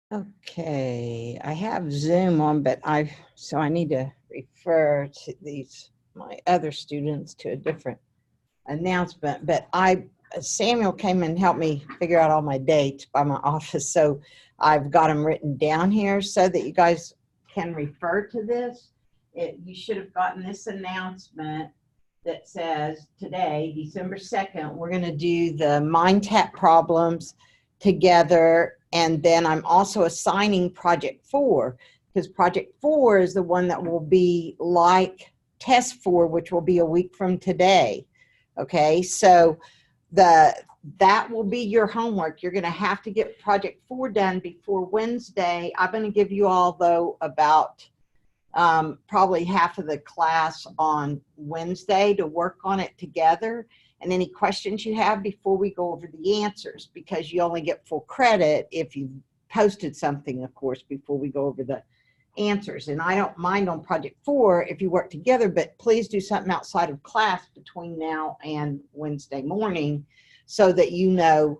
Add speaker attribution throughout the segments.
Speaker 1: Okay, I have Zoom on, but so I need to refer to my other students to a different announcement. But Samuel came and helped me figure out all my dates by my office, so I've got them written down here so that you guys can refer to this. You should have gotten this announcement that says today, December 2nd, we're going to do the MindTap problems together. And then I'm also assigning Project 4, because Project 4 is the one that will be like Test 4, which will be a week from today. Okay, so that will be your homework. You're going to have to get Project 4 done before Wednesday. I'm going to give you all, though, about probably half of the class on Wednesday to work on it together. And any questions you have before we go over the answers, because you only get full credit if you posted something, of course, before we go over the answers. And I don't mind on Project 4 if you work together, but please do something outside of class between now and Wednesday morning so that you know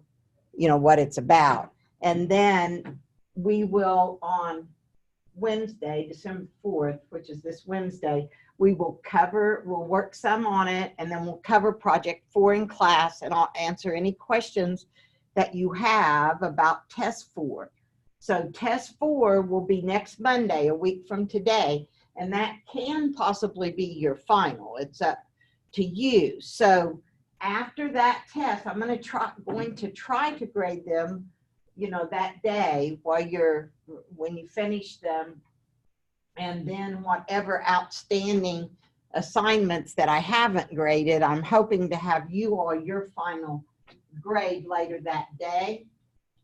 Speaker 1: what it's about. And then we will on Wednesday, December 4th, which is this Wednesday, we'll work some on it, and then we'll cover Project 4 in class, and I'll answer any questions that you have about Test 4. So Test 4 will be next Monday, a week from today, and that can possibly be your final. It's up to you. So after that test, I'm going to try to grade them, that day when you finish them. And then whatever outstanding assignments that I haven't graded, I'm hoping to have you all your final grade later that day.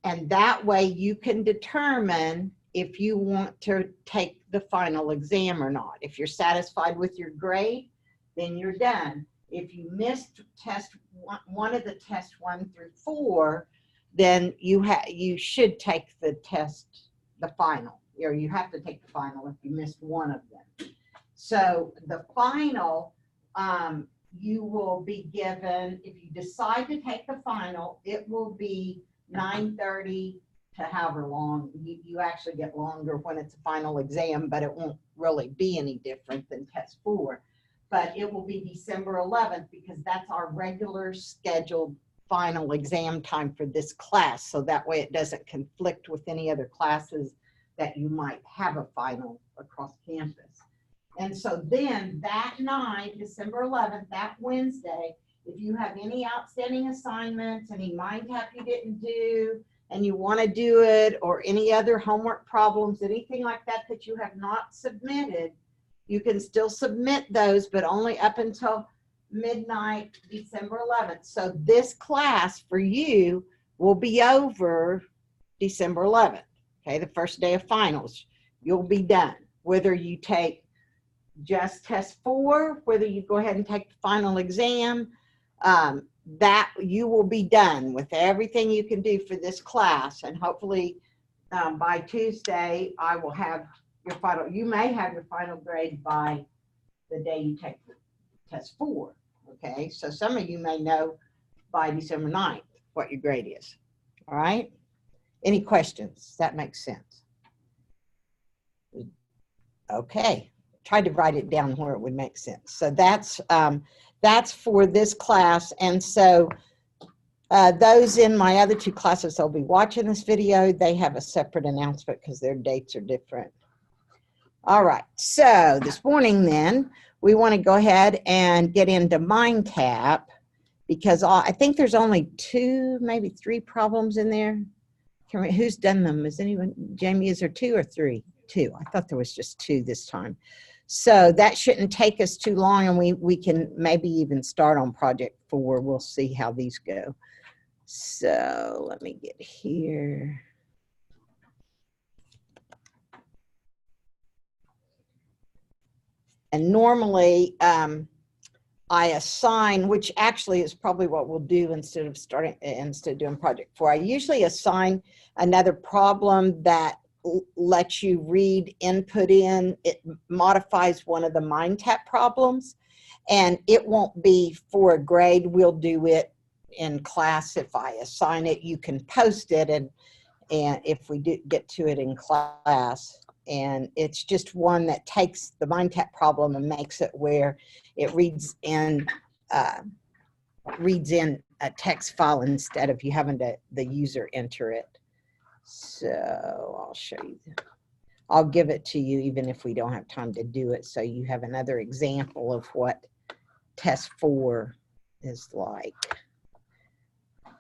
Speaker 1: And that way you can determine if you want to take the final exam or not. If you're satisfied with your grade, then you're done. If you missed one of the tests 1 through 4, then you should take the final. Or you have to take the final if you missed one of them. So the final, you will be given, if you decide to take the final, it will be 9:30 to however long. You actually get longer when it's a final exam, but it won't really be any different than Test 4. But it will be December 11th because that's our regular scheduled final exam time for this class. So that way it doesn't conflict with any other classes that you might have a final across campus. And so then that night, December 11th, that Wednesday, if you have any outstanding assignments, any MindTap you didn't do, and you want to do it, or any other homework problems, anything like that that you have not submitted, you can still submit those, but only up until midnight, December 11th. So this class for you will be over December 11th. Okay, the first day of finals, you'll be done. Whether you take just Test 4, whether you go ahead and take the final exam, that you will be done with everything you can do for this class. And hopefully by Tuesday, I will have your final. You may have your final grade by the day you take Test 4. Okay, so some of you may know by December 9th what your grade is. All right. Any questions? That makes sense. Okay, tried to write it down where it would make sense. So that's for this class. And so those in my other 2 classes that'll be watching this video, they have a separate announcement because their dates are different. All right, so this morning then, we want to go ahead and get into MindTap because I think there's only 2, maybe 3 problems in there. Who's done them? Is anyone? Jamie, is there 2 or 3? 2. I thought there was just 2 this time. So that shouldn't take us too long, and we can maybe even start on Project 4. We'll see how these go. So let me get here. And normally I assign, which actually is probably what we'll do instead of doing Project 4. I usually assign another problem that lets you read input in. It modifies one of the MindTap problems, and it won't be for a grade. We'll do it in class. If I assign it, you can post it, and if we do get to it in class. And it's just one that takes the MindTap problem and makes it where it reads in a text file instead of you having the user enter it. So I'll show you. I'll give it to you even if we don't have time to do it, so you have another example of what test 4 is like.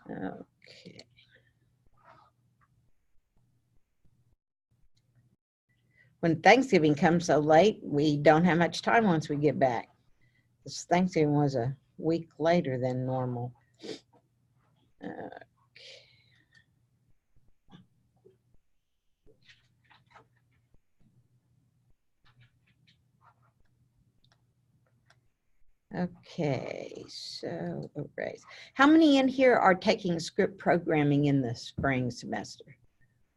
Speaker 1: Okay. When Thanksgiving comes so late, we don't have much time once we get back. This Thanksgiving was a week later than normal. Okay, so arrays. How many in here are taking script programming in the spring semester?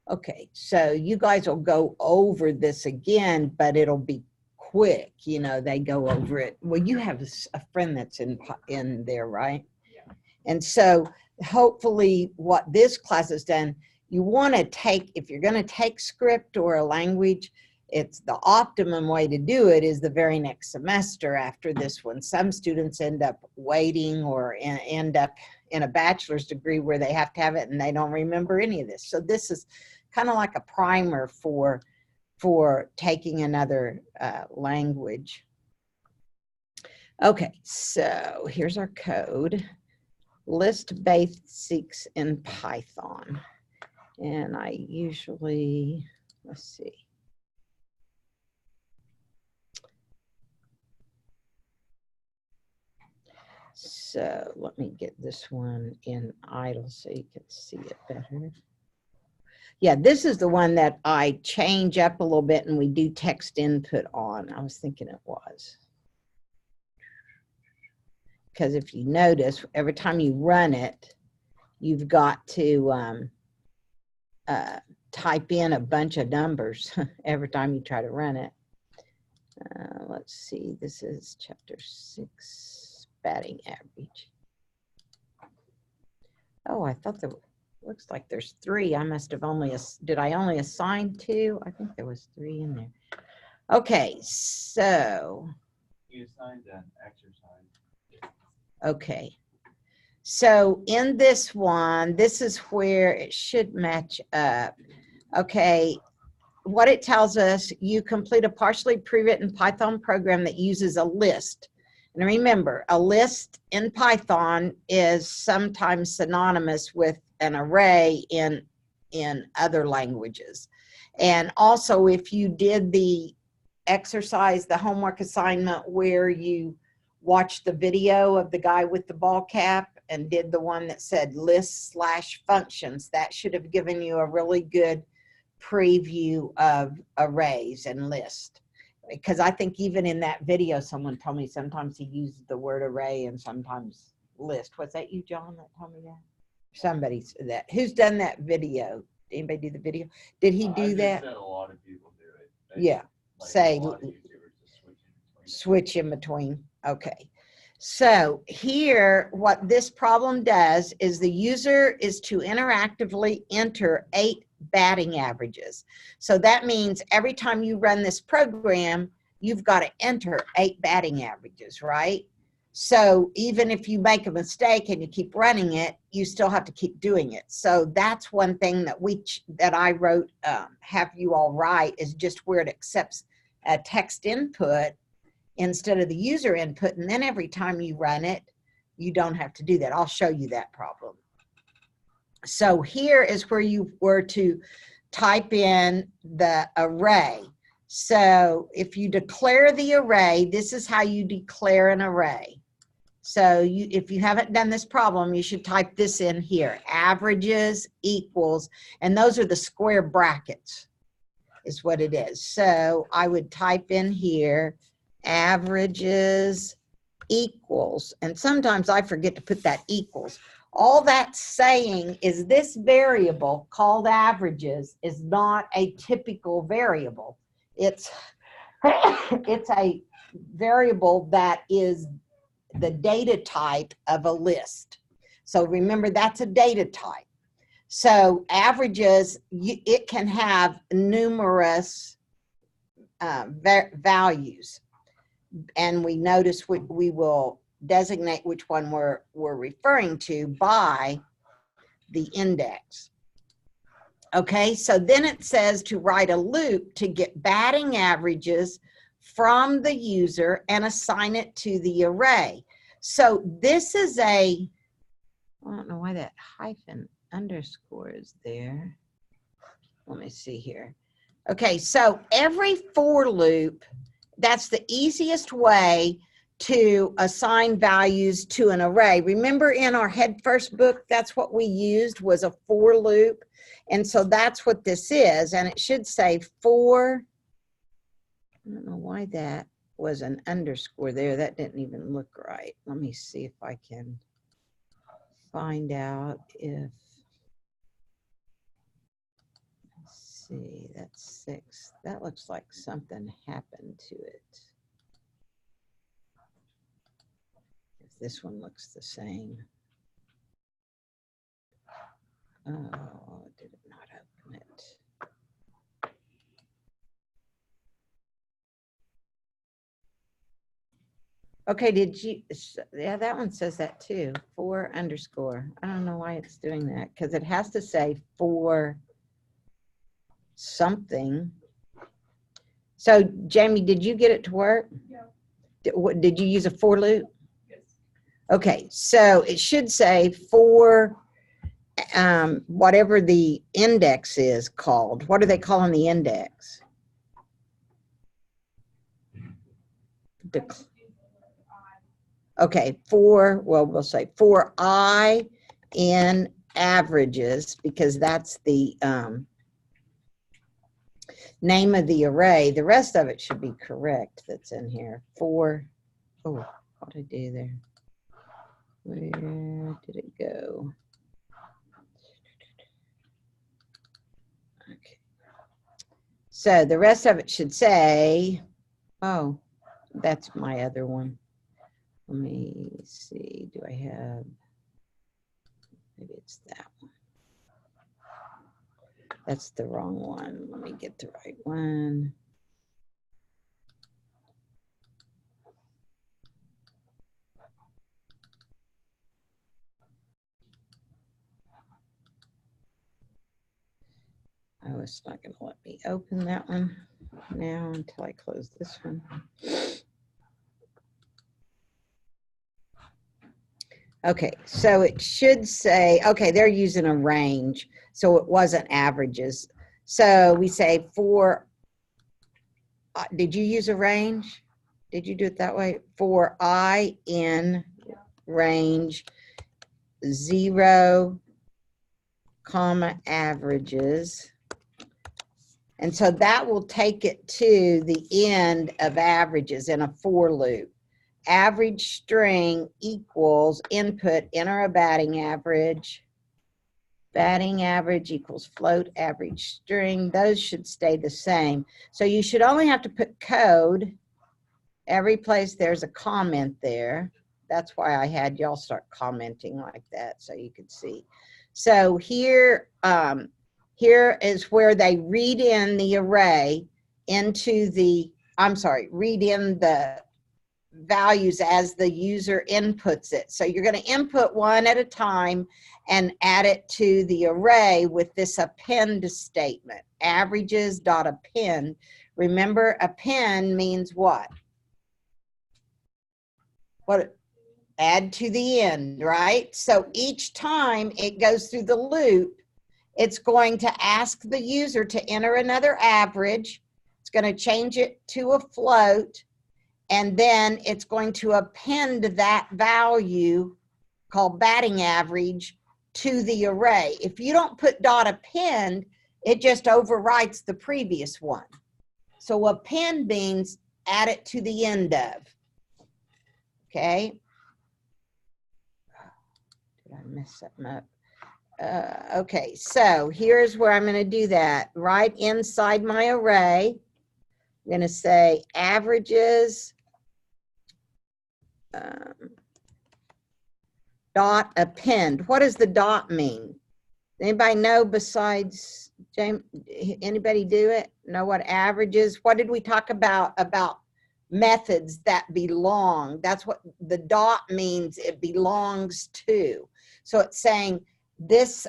Speaker 1: Okay, so you guys will go over this again, but it'll be quick. You know, they go over it. Well, you have a friend that's in there, right? Yeah. And so hopefully what this class has done, you want to take, if you're going to take script or a language, it's the optimum way to do it is the very next semester after this one. Some students end up waiting or end up in a bachelor's degree where they have to have it and they don't remember any of this. So this is kind of like a primer for taking another language. Okay, so here's our code. List basics in Python. And I usually, let's see. So let me get this one in idle so you can see it better. Yeah, this is the one that I change up a little bit and we do text input on. I was thinking it was. Because if you notice, every time you run it, you've got to type in a bunch of numbers every time you try to run it. Let's see, this is chapter 6, batting average. Oh, I thought there looks like there's 3. I must have did I only assign 2? I think there was 3 in there. Okay, so.
Speaker 2: You assigned an exercise.
Speaker 1: Okay. So in this one, this is where it should match up. Okay, what it tells us, you complete a partially pre-written Python program that uses a list. And remember, a list in Python is sometimes synonymous with an array in other languages. And also, if you did the exercise, the homework assignment where you watched the video of the guy with the ball cap and did the one that said list/functions, that should have given you a really good preview of arrays and list. Because I think even in that video, someone told me sometimes he uses the word array and sometimes list. Was that you, John, that told me that? Somebody said that. Who's done that video? Anybody do the video? Did he do that?
Speaker 2: Said a lot of people do it.
Speaker 1: Yeah.
Speaker 2: Like
Speaker 1: say switch in between. Okay. So here, what this problem does is the user is to interactively enter 8 batting averages. So that means every time you run this program, you've got to enter 8 batting averages, right? So even if you make a mistake and you keep running it, you still have to keep doing it. So that's one thing that I wrote, have you all write, is just where it accepts a text input instead of the user input, and then every time you run it, you don't have to do that. I'll show you that problem. So here is where you were to type in the array. So if you declare the array, this is how you declare an array. So if you haven't done this problem, you should type this in here, averages equals, and those are the square brackets is what it is. So I would type in here, averages equals, and sometimes I forget to put that equals. All that's saying is this variable called averages is not a typical variable. It's a variable that is the data type of a list. So remember, that's a data type. So averages, it can have numerous values. And we notice we will designate which one we're referring to by the index. Okay, so then it says to write a loop to get batting averages from the user and assign it to the array. So this is I don't know why that hyphen underscore is there. Let me see here. Okay, so every for loop, that's the easiest way to assign values to an array. Remember in our Head First book, that's what we used, was a for loop. And so that's what this is. And it should say for, I don't know why that was an underscore there. That didn't even look right. Let me see if I can find out if, let's see, that's 6. That looks like something happened to it. If this one looks the same. Oh, did it not open it? Okay, did you, yeah, that one says that too, for underscore. I don't know why it's doing that, because it has to say for something. So, Jamie, did you get it to work? Yeah. Did you use a for loop? Yes. Okay, so it should say for whatever the index is called. What are they calling the index? Okay, we'll say for I in averages, because that's the name of the array. The rest of it should be correct that's in here. For, oh, what did I do there? Where did it go? Okay. So the rest of it should say, oh, that's my other one. Let me see, do I have, maybe it's that one. That's the wrong one. Let me get the right one. Oh, it's not going to let me open that one now until I close this one. Okay, so it should say, okay, they're using a range, so it wasn't averages. So we say for, did you use a range? Did you do it that way? For I in range 0, averages. And so that will take it to the end of averages in a for loop. Average string equals input, enter a batting average. Batting average equals float average string. Those should stay the same. So you should only have to put code every place there's a comment there. That's why I had y'all start commenting like that so you could see. So here, here is where they read in the array into the, read in the values as the user inputs it. So you're going to input one at a time and add it to the array with this append statement, averages.append. Remember, append means what? What? Add to the end, right? So each time it goes through the loop, it's going to ask the user to enter another average. It's going to change it to a float. And then it's going to append that value called batting average to the array. If you don't put .append, it just overwrites the previous one. So append means add it to the end of. Okay. Did I mess something up? Okay, so here's where I'm going to do that. Right inside my array, I'm going to say averages dot append. What does the dot mean? Anybody know besides James? Anybody do it? Know what average is? What did we talk about methods that belong? That's what the dot means. It belongs to. So it's saying this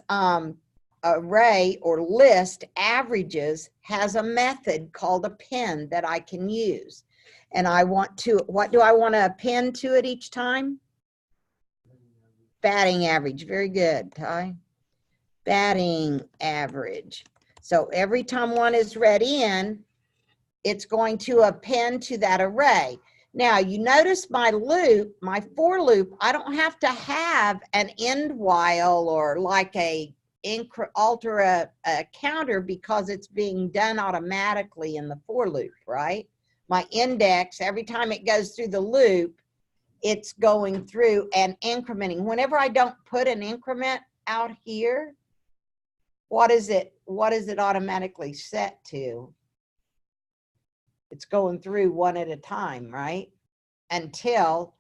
Speaker 1: array or list averages has a method called append that I can use. And I want to, what do I want to append to it each time? Batting average. Very good, Ty. Batting average. So every time one is read in, it's going to append to that array. Now you notice my loop, my for loop, I don't have to have an end while or like alter a counter because it's being done automatically in the for loop, right? My index, every time it goes through the loop, it's going through and incrementing. Whenever I don't put an increment out here, what is it automatically set to? It's going through one at a time, right? Until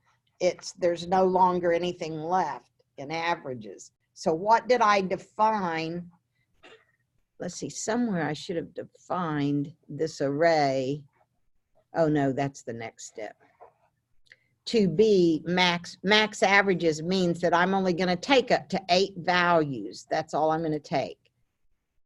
Speaker 1: there's no longer anything left in averages. So what did I define? Let's see, somewhere I should have defined this array. Oh no, that's the next step. To be max averages means that I'm only going to take up to 8 values. That's all I'm going to take.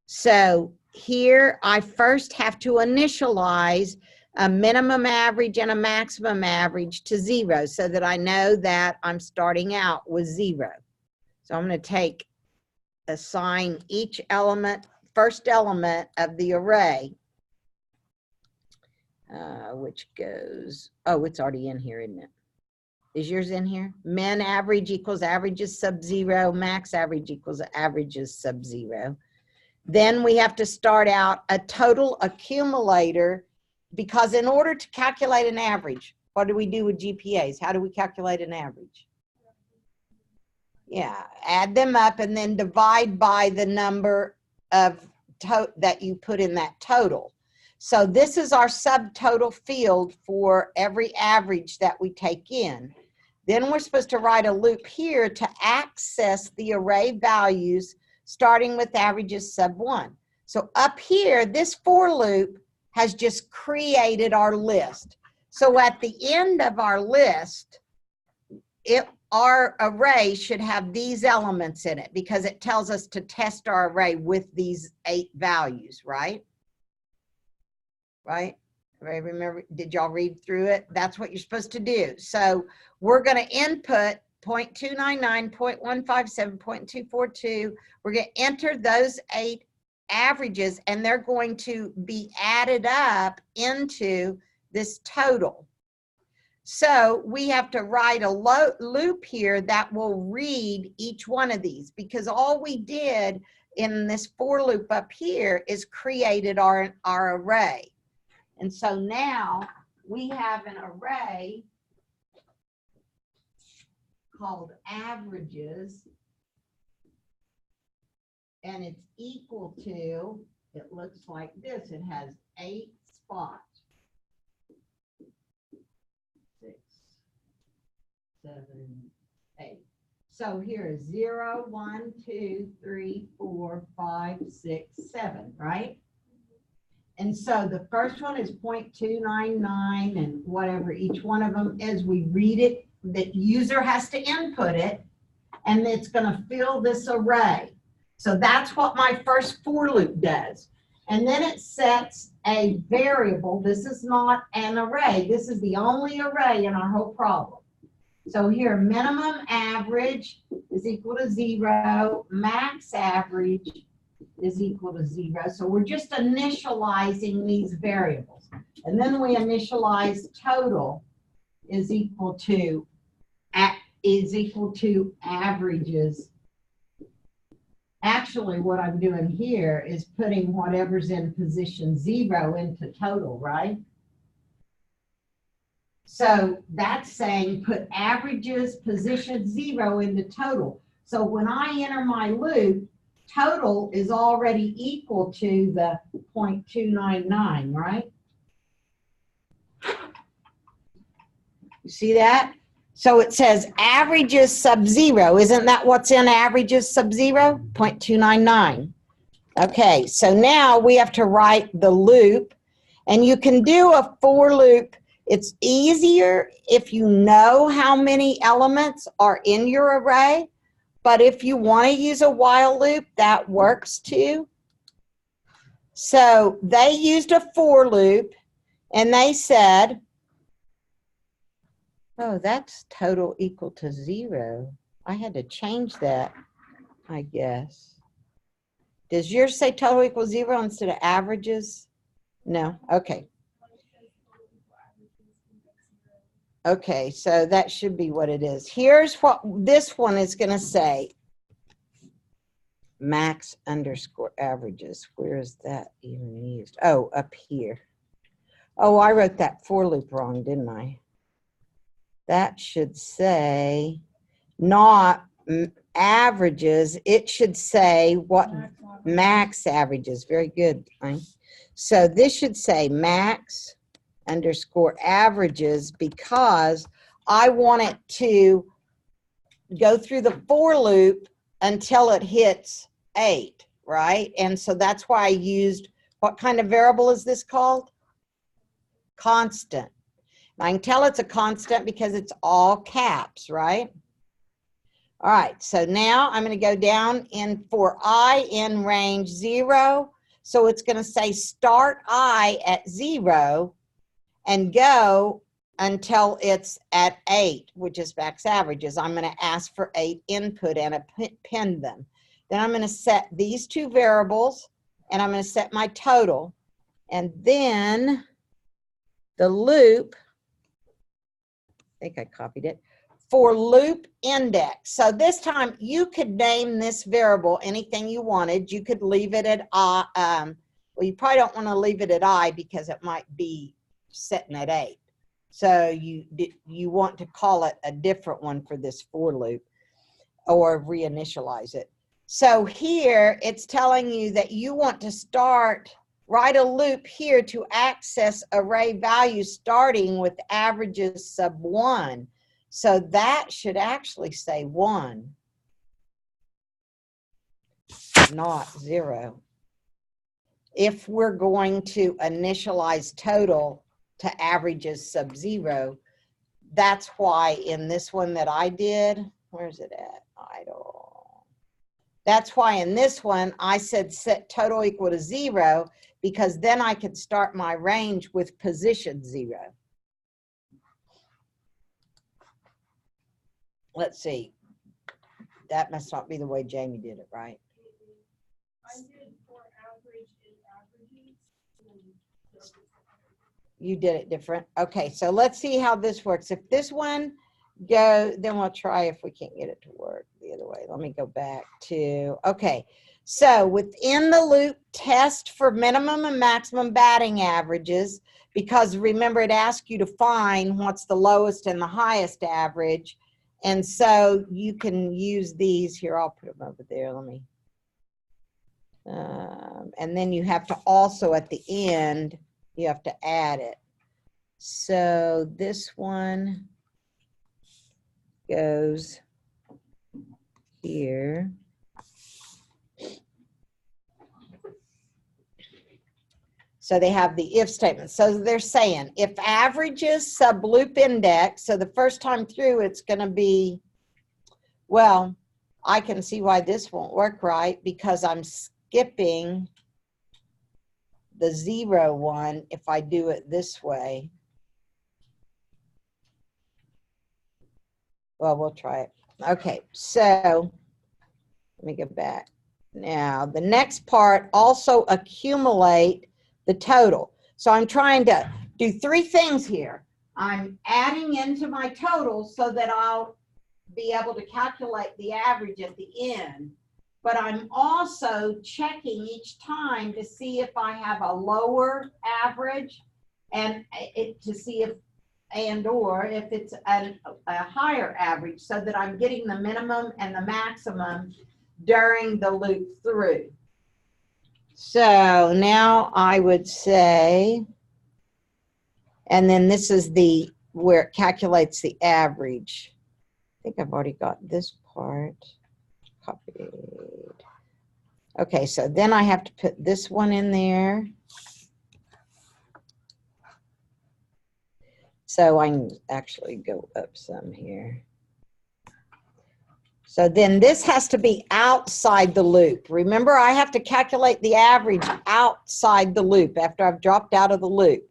Speaker 1: So here I first have to initialize a minimum average and a maximum average to 0 so that I know that I'm starting out with 0. So I'm going to assign each element, first element of the array, which goes, oh, it's already in here, isn't it? Is yours in here? Min average equals averages sub 0, max average equals averages sub 0. Then we have to start out a total accumulator, because in order to calculate an average, what do we do with GPAs? How do we calculate an average? Yeah, add them up and then divide by the number of that you put in that total. So this is our subtotal field for every average that we take in. Then we're supposed to write a loop here to access the array values starting with averages sub 1. So up here, this for loop has just created our list. So at the end of our list, our array should have these elements in it because it tells us to test our array with these 8 values, right? Right? Remember, did y'all read through it? That's what you're supposed to do. So we're going to input 0.299, 0.157, 0.242. We're going to enter those 8 averages and they're going to be added up into this total. So we have to write a loop here that will read each one of these, because all we did in this for loop up here is created our array. And so now we have an array called averages, and it's equal to, it looks like this, it has 8 spots. 6, 7, 8. So here is 0, 1, 2, 3, 4, 5, 6, 7, right? And so the first one is 0.299 and whatever each one of them is. We read it, the user has to input it, and it's going to fill this array. So that's what my first for loop does. And then it sets a variable. This is not an array. This is the only array in our whole problem. So here, minimum average is equal to 0, max average is equal to 0. So we're just initializing these variables. And then we initialize total is equal to averages. Actually, what I'm doing here is putting whatever's in position 0 into total, right? So that's saying put averages position 0 into total. So when I enter my loop, total is already equal to the 0.299, right? You see that? So it says averages sub 0. Isn't that what's in averages sub 0? 0.299. Okay, so now we have to write the loop. And you can do a for loop. It's easier if you know how many elements are in your array. But if you want to use a while loop, that works too. So they used a for loop, and they said, oh, that's total equal to 0. I had to change that, I guess. Does yours say total equals 0 instead of averages? No? Okay. Okay, so that should be what it is. Here's what this one is going to say. Max underscore averages. Where is that even used? Oh, up here. Oh, I wrote that for loop wrong, didn't I? That should say not averages. It should say what max averages. Very good. So this should say max underscore averages because I want it to go through the for loop until it hits 8, right? And so that's why I used, what kind of variable is this called? Constant. I can tell it's a constant because it's all caps, right? All right, so now I'm going to go down in for I in range 0. So it's going to say start I at 0 and go until it's at 8, which is max averages. I'm going to ask for 8 input and append them. Then I'm going to set these two variables, and I'm going to set my total. And then the loop, I think I copied it, for loop index. So this time you could name this variable anything you wanted. You could leave it at well, you probably don't want to leave it at I because it might be setting at 8. So you want to call it a different one for this for loop or reinitialize it. So here it's telling you that you want to write a loop here to access array values starting with averages sub 1. So that should actually say 1, not 0. If we're going to initialize total to averages sub 0, that's why in this one that I did, where's it at? Idle. That's why in this one I said set total equal to 0 because then I could start my range with position 0. Let's see. That must not be the way Jamie did it, right?
Speaker 3: I did for average and averages.
Speaker 1: You did it different. Okay, so let's see how this works. If this one go, then we'll try if we can't get it to work the other way. Let me go back to, okay. So within the loop, test for minimum and maximum batting averages, because remember it asks you to find what's the lowest and the highest average. And so you can use these here. I'll put them over there. Let me. And then you have to also at the end, you have to add it. So this one goes here. So they have the if statement. So they're saying if averages sub loop index, so the first time through it's going to be, well, I can see why this won't work right because I'm skipping the 0 one if I do it this way. Well, we'll try it. Okay, so let me go back. Now, the next part, also accumulate the total. So I'm trying to do 3 things here. I'm adding into my total so that I'll be able to calculate the average at the end. But I'm also checking each time to see if I have a lower average and to see if or if it's a higher average so that I'm getting the minimum and the maximum during the loop through. So now I would say, and then this is the where it calculates the average. I think I've already got this part copied. Okay, so then I have to put this one in there. So I can actually go up some here. So then this has to be outside the loop. Remember, I have to calculate the average outside the loop after I've dropped out of the loop.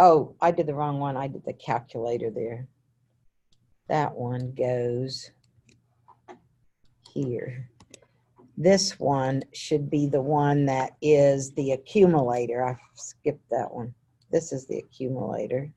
Speaker 1: Oh, I did the wrong one. I did the calculator there. That one goes here. This one should be the one that is the accumulator. I skipped that one. This is the accumulator.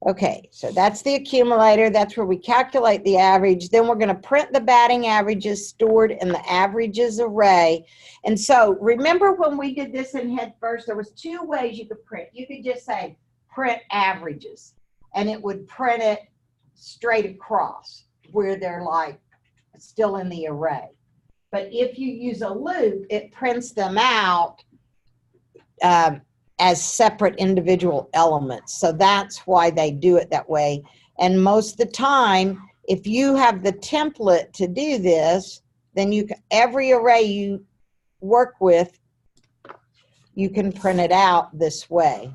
Speaker 1: Okay, so that's the accumulator. That's where we calculate the average. Then we're going to print the batting averages stored in the averages array. And so remember when we did this in Head First, there was two ways you could print. You could just say print averages, and it would print it straight across where they're like still in the array. But if you use a loop, it prints them out as separate individual elements. So that's why they do it that way. And most of the time, if you have the template to do this, then you can, every array you work with, you can print it out this way.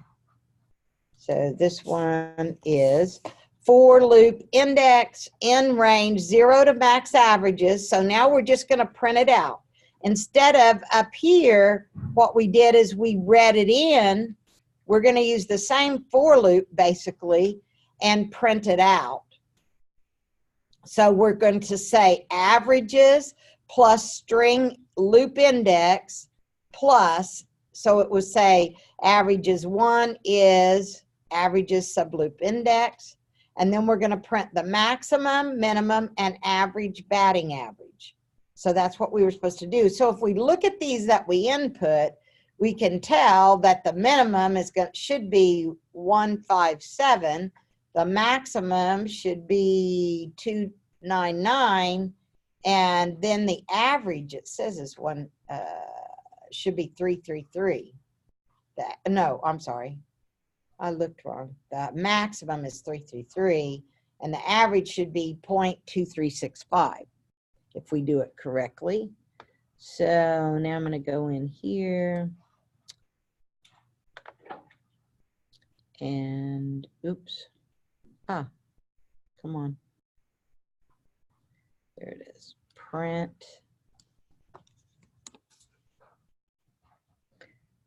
Speaker 1: So this one is for loop index in range 0 to max averages. So now we're just going to print it out. Instead of up here, what we did is we read it in. We're going to use the same for loop, basically, and print it out. So we're going to say averages plus string loop index plus, so it would say averages 1 is averages subloop index. And then we're going to print the maximum, minimum, and average batting average. So that's what we were supposed to do. So if we look at these that we input, we can tell that the minimum should be 157. The maximum should be 299. And then the average, it says is should be 333. No, I'm sorry. I looked wrong. The maximum is 333. And the average should be 0.2365. If we do it correctly. So now I'm going to go in here and oops. Come on. There it is. Print.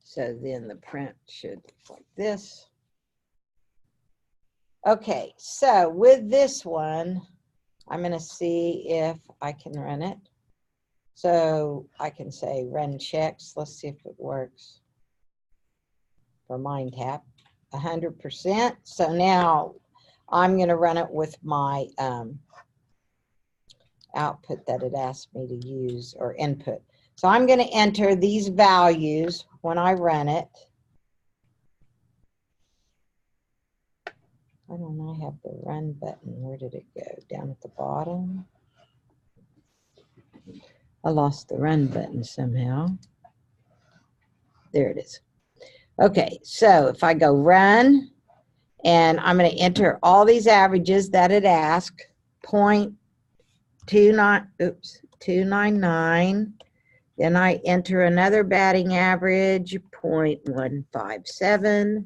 Speaker 1: So then the print should look like this. Okay, so with this one, I'm going to see if I can run it. So I can say run checks. Let's see if it works for MindTap. 100%. So now I'm going to run it with my output that it asked me to use, or input. So I'm going to enter these values when I run it. I don't know, I have the run button. Where did it go? Down at the bottom. I lost the run button somehow. There it is. Okay, so if I go run, and I'm going to enter all these averages that it asked, 299. Then I enter another batting average, 0.157.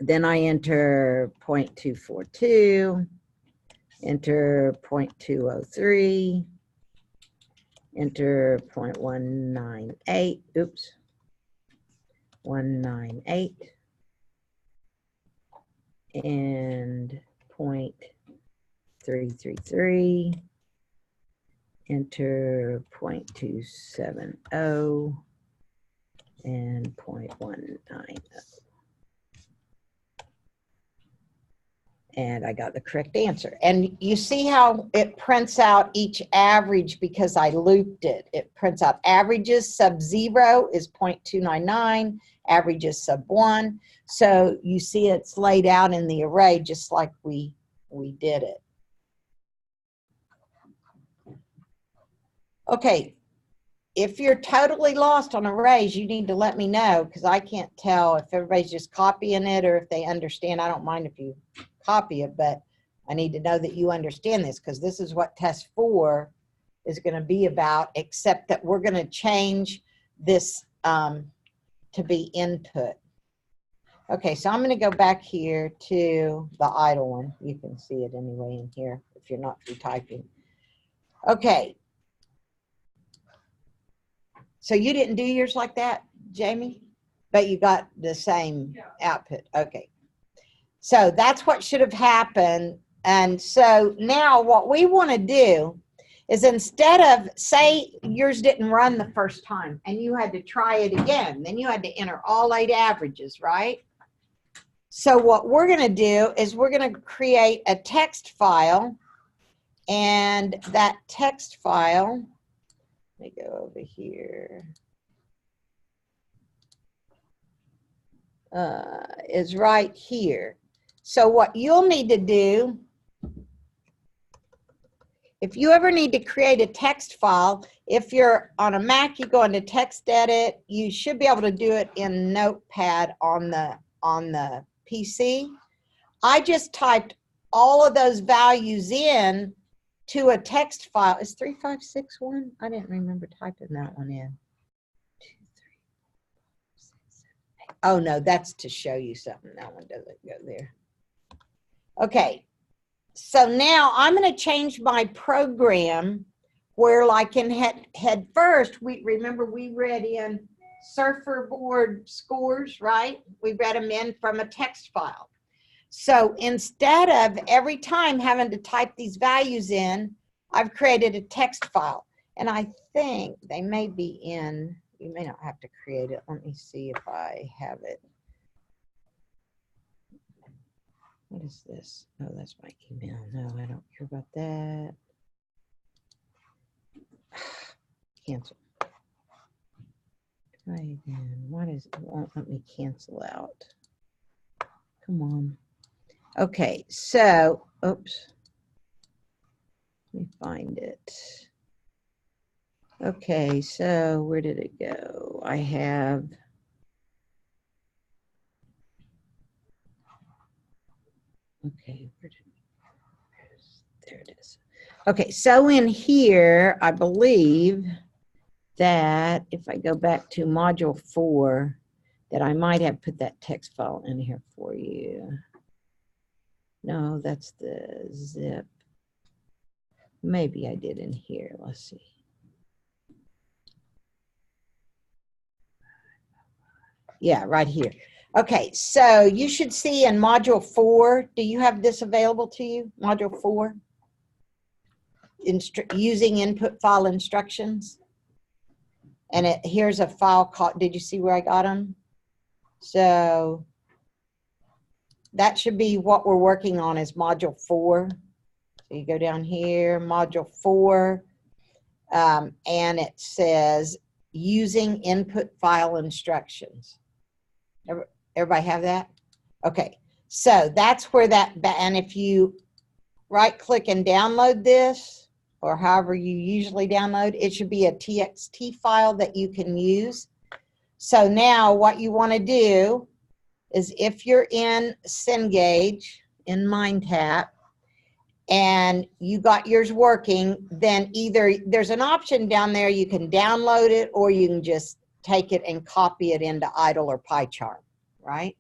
Speaker 1: Then I enter 0.242, enter 0.203, enter 0.198, 198, and 0.333, enter 0.270, and 0.190. And I got the correct answer. And you see how it prints out each average because I looped it. It prints out averages sub 0 is 0.299, averages sub 1. So you see it's laid out in the array just like we did it. Okay, if you're totally lost on arrays, you need to let me know, because I can't tell if everybody's just copying it or if they understand. I don't mind if you copy it, but I need to know that you understand this, because this is what test 4 is going to be about, except that we're going to change this to be input. Okay, so I'm going to go back here to the idle one. You can see it anyway in here if you're not through typing. Okay. So you didn't do yours like that, Jamie? But you got the same output. Okay. So that's what should have happened. And so now what we want to do is, instead of, say yours didn't run the first time and you had to try it again, then you had to enter all 8 averages, right? So what we're going to do is we're going to create a text file, and that text file, let me go over here, is right here. So what you'll need to do, if you ever need to create a text file, if you're on a Mac, you go into text edit, you should be able to do it in Notepad on the PC. I just typed all of those values in to a text file. Is 3561? I didn't remember typing that one in. 2, 3, 4, 5, 6, 7, 8. Oh no, that's to show you something. That one doesn't go there. Okay, so now I'm going to change my program where, like in head first, we remember we read in surfer board scores, right? We read them in from a text file. So instead of every time having to type these values in, I've created a text file. And I think they may be in, you may not have to create it. Let me see if I have it. What is this? Oh, that's my email. No, I don't care about that. Cancel. Try again. What is it? Won't let me cancel out. Come on. Okay, so, oops. Let me find it. Okay, so where did it go? I have, okay, there it is. Okay, so in here, I believe that if I go back to module 4, that I might have put that text file in here for you. No, that's the zip. Maybe I did in here. Let's see. Yeah, right here. Okay, so you should see in module 4, do you have this available to you? Module 4? Using input file instructions. And here's a file called, did you see where I got them? So that should be what we're working on, is module 4. So you go down here, module 4, and it says using input file instructions. Everybody have that? Okay, so that's where that, and if you right click and download this, or however you usually download, it should be a TXT file that you can use. So now what you want to do is, if you're in Cengage, in MindTap, and you got yours working, then either there's an option down there, you can download it, or you can just take it and copy it into idle or PyCharm, right?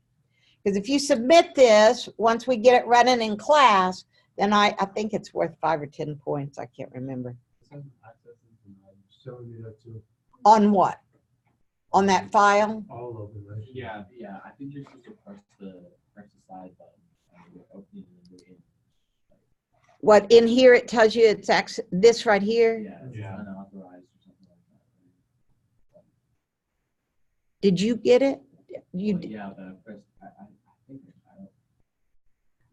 Speaker 1: Because if you submit this, once we get it running in class, then I think it's worth 5 or 10 points. I can't remember.
Speaker 4: Showing you that too.
Speaker 1: On what? On that file?
Speaker 4: All of them, right?
Speaker 2: Yeah, I think you're supposed to press the side button and you're opening the new image.
Speaker 1: What, in here it tells you it's actually this right here?
Speaker 2: Yeah, it's
Speaker 4: Yeah.
Speaker 2: unauthorized or something like that.
Speaker 1: Did you get it? You
Speaker 2: Well, yeah, but I pressed, I think I don't.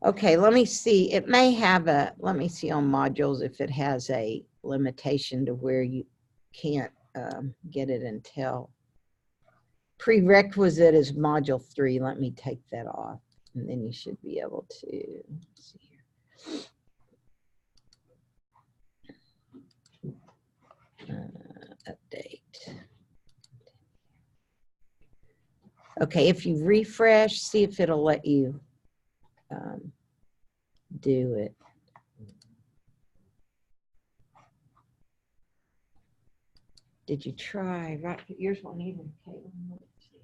Speaker 1: Okay, let me see. It may have a, let me see on modules if it has a limitation to where you can't get it until. Prerequisite is module 3. Let me take that off, and then you should be able to, let's see here. Update. Okay, if you refresh, see if it'll let you do it. Did you try? Right, yours won't even. Caitlin, let's see.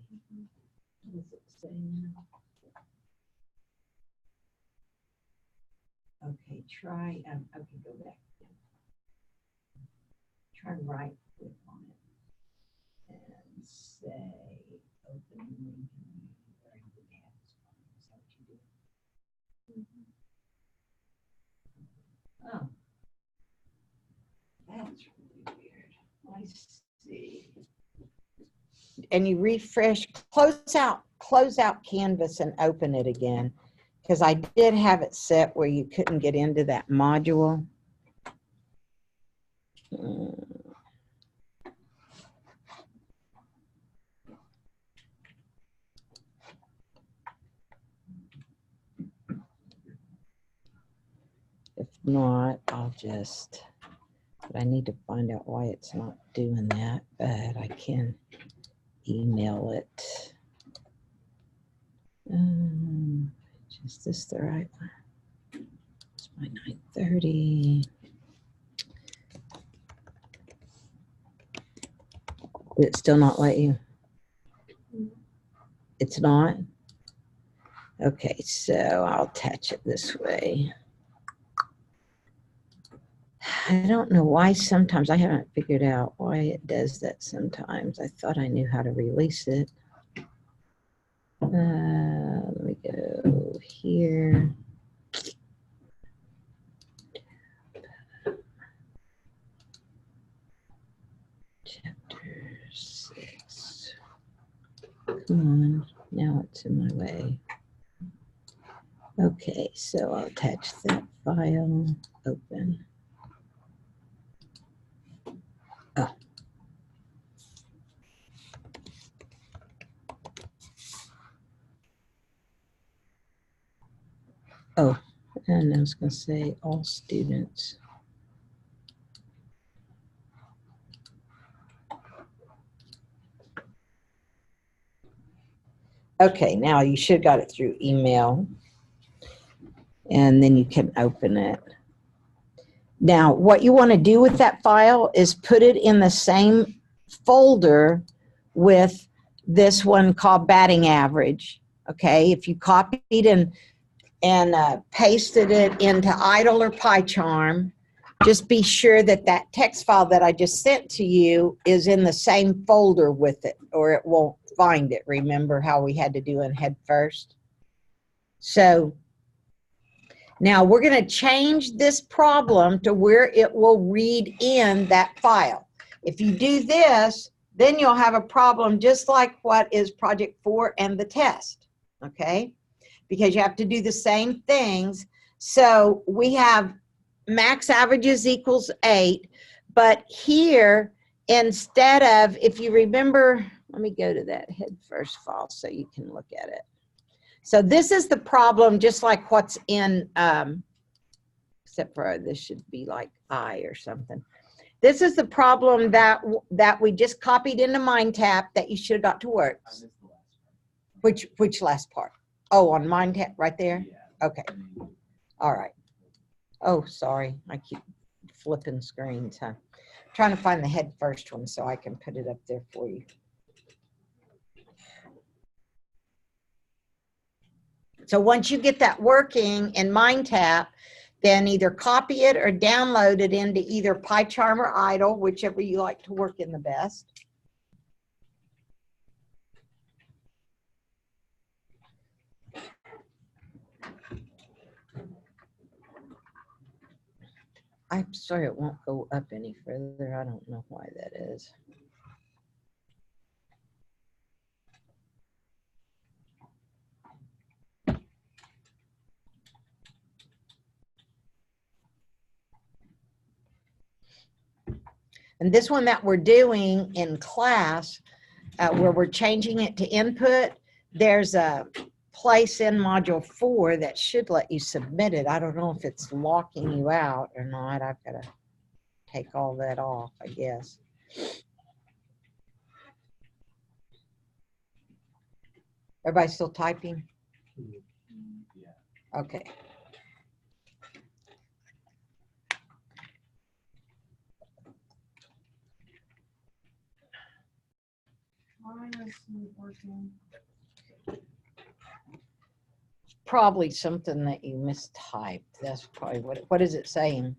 Speaker 1: What does it say now? Okay, try. Okay, go back. Try right click on it and say open link. Oh, that's really weird. I see. And you refresh, close out Canvas and open it again. Because I did have it set where you couldn't get into that module. If not, I'll just, but I need to find out why it's not doing that, but I can email it. Is this the right one? It's my 9:30. Will it still not let you? It's not? Okay, so I'll attach it this way. I don't know why sometimes, I haven't figured out why it does that sometimes. I thought I knew how to release it. Let me go here. Chapter 6. Come on, now it's in my way. Okay, so I'll attach that file, open. Oh. Oh, and I was going to say all students. Okay, now you should have got it through email. And then you can open it. Now, what you want to do with that file is put it in the same folder with this one called batting average. Okay, if you copied and pasted it into idle or PyCharm, just be sure that that text file that I just sent to you is in the same folder with it, or it won't find it. Remember how we had to do in Head First? So now we're going to change this problem to where it will read in that file. If you do this, then you'll have a problem just like what is Project 4 and the test, okay? Because you have to do the same things. So we have max averages equals 8, but here, instead of, if you remember, let me go to that Head First file so you can look at it. So this is the problem, just like what's in, except for this should be like I or something. This is the problem that we just copied into MindTap that you should have got to work. Which last part? Oh, on MindTap right there? Okay. All right. Oh, sorry. I keep flipping screens, huh? Trying to find the Head First one so I can put it up there for you. So once you get that working in MindTap, then either copy it or download it into either PyCharm or idle, whichever you like to work in the best. I'm sorry it won't go up any further. I don't know why that is. And this one that we're doing in class, where we're changing it to input, there's a place in module 4 that should let you submit it. I don't know if it's locking you out or not. I've got to take all that off, I guess. Everybody still typing?
Speaker 2: Yeah.
Speaker 1: Okay.
Speaker 3: Mine isn't working.
Speaker 1: Probably something that you mistyped. That's probably what is it saying?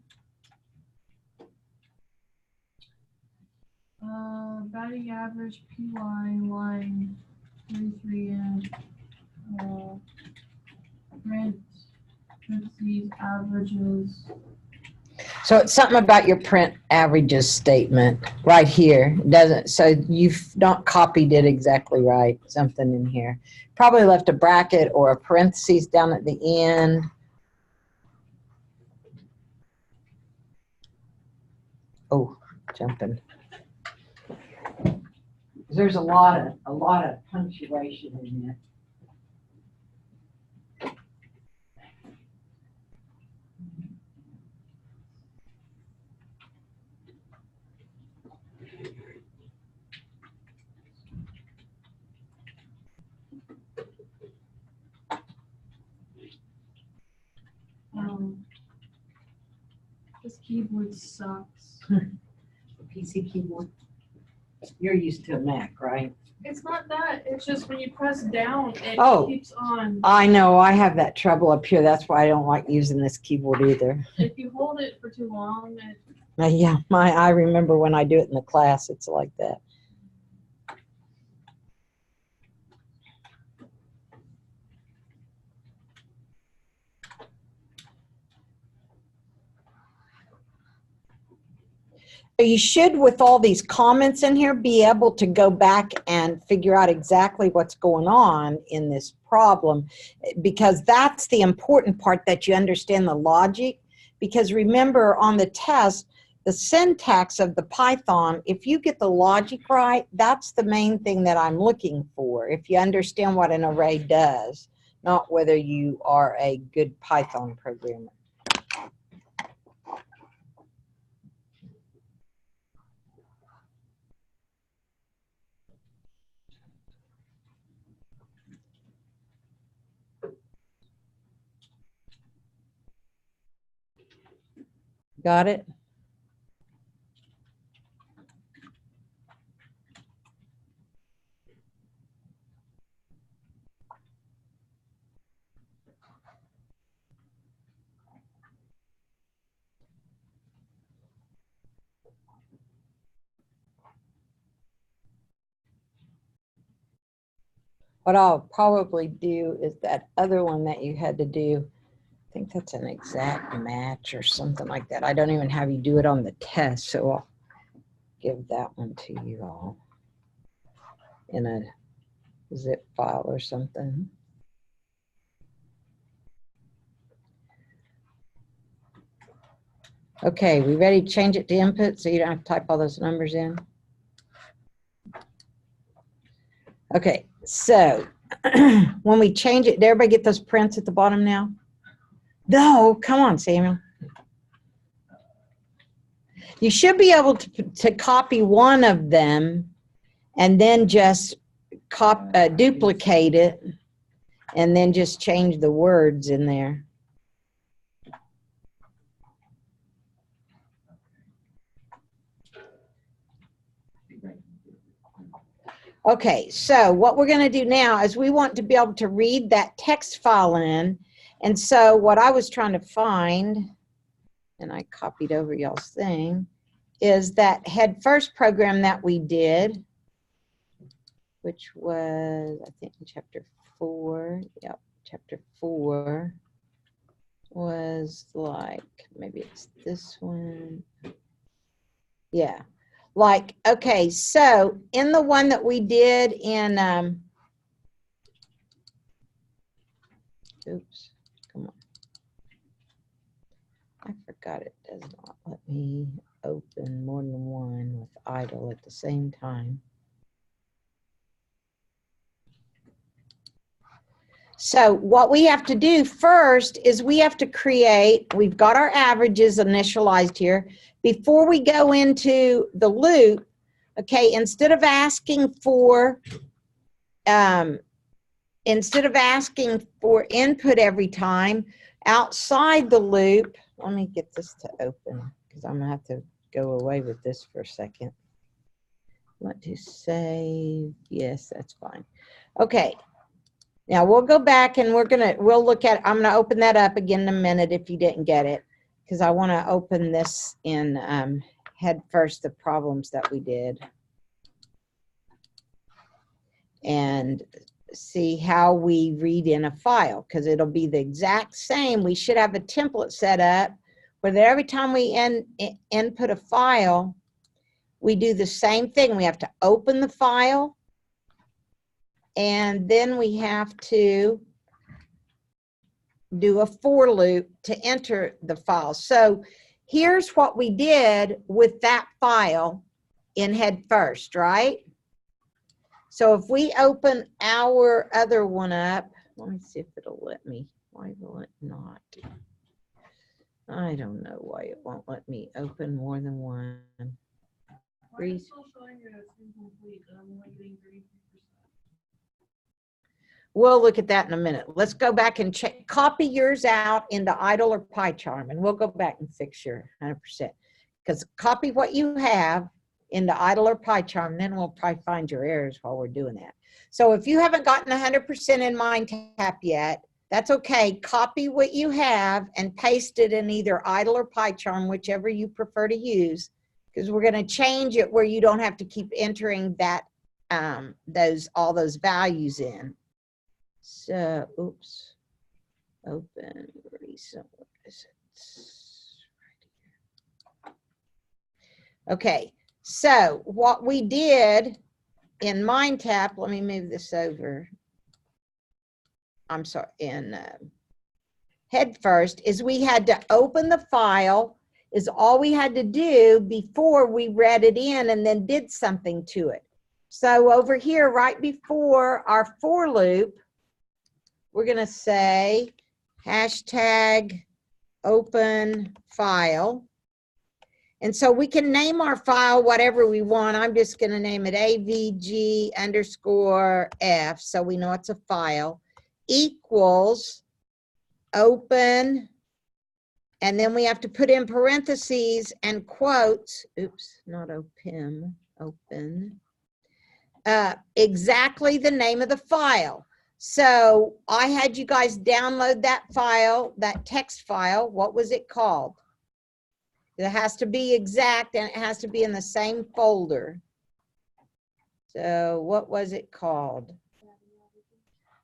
Speaker 3: Batting average PY line 33 and parentheses averages.
Speaker 1: So it's something about your print averages statement right here. It doesn't, so you've not copied it exactly right, something in here. Probably left a bracket or a parentheses down at the end. Oh, jumping. There's a lot of punctuation in there.
Speaker 3: This keyboard sucks.
Speaker 1: PC keyboard. You're used to a Mac, right?
Speaker 3: It's not that. It's just when you press down, it
Speaker 1: Oh.
Speaker 3: keeps on.
Speaker 1: I know, I have that trouble up here. That's why I don't like using this keyboard either.
Speaker 3: If you hold it for too long, it
Speaker 1: Yeah, I remember when I do it in the class, it's like that. You should, with all these comments in here, be able to go back and figure out exactly what's going on in this problem, because that's the important part, that you understand the logic. Because remember, on the test, the syntax of the Python, if you get the logic right, that's the main thing that I'm looking for. If you understand what an array does, not whether you are a good Python programmer. Got it? What I'll probably do is that other one that you had to do, I think that's an exact match or something like that. I don't even have you do it on the test, so I'll give that one to you all in a zip file or something. Okay, we ready to change it to input so you don't have to type all those numbers in? Okay, so when we change it, did everybody get those prints at the bottom now? No, come on, Samuel. You should be able to copy one of them and then just duplicate it and then just change the words in there. Okay, so what we're going to do now is we want to be able to read that text file in. And so what I was trying to find, and I copied over y'all's thing, is that head first program that we did, which was, I think, in chapter 4. Yep, chapter 4 was like, maybe it's this one. Yeah. Like, okay, so in the one that we did in, oops, come on. I forgot it does not let me open more than one with idle at the same time. So what we have to do first is we have to create, we've got our averages initialized here. Before we go into the loop, okay, instead of asking for instead of asking for input every time, outside the loop, let me get this to open because I'm gonna have to go away with this for a second. Want to save, yes, that's fine. Okay, now we'll go back and we'll look at, I'm gonna open that up again in a minute if you didn't get it, because I wanna open this in head first, the problems that we did. And see how we read in a file, because it'll be the exact same. We should have a template set up where that every time we input a file, we do the same thing. We have to open the file, and then we have to do a for loop to enter the file. So here's what we did with that file in head first, right? So if we open our other one up, let me see if it'll let me. Why will it not? I don't know why it won't let me open more than one.
Speaker 3: Why is it still showing it as incomplete? And I'm only getting 33%.
Speaker 1: We'll look at that in a minute. Let's go back and check. Copy yours out into idle or PyCharm, and we'll go back and fix your 100%. Because copy what you have into idle or PyCharm, then we'll probably find your errors while we're doing that. So if you haven't gotten 100% in MindTap yet, that's okay. Copy what you have and paste it in either idle or PyCharm, whichever you prefer to use, because we're going to change it where you don't have to keep entering that all those values in. So, oops, open recent, what is it? Right here. Okay, so what we did in MindTap, let me move this over. I'm sorry, in head first, is we had to open the file, is all we had to do before we read it in and then did something to it. So over here, right before our for loop, we're going to say hashtag open file. And so we can name our file whatever we want. I'm just going to name it AVG_F, so we know it's a file, equals open, and then we have to put in parentheses and quotes, oops, not open, open, exactly the name of the file. So I had you guys download that file, that text file. What was it called? It has to be exact, and it has to be in the same folder. So what was it called?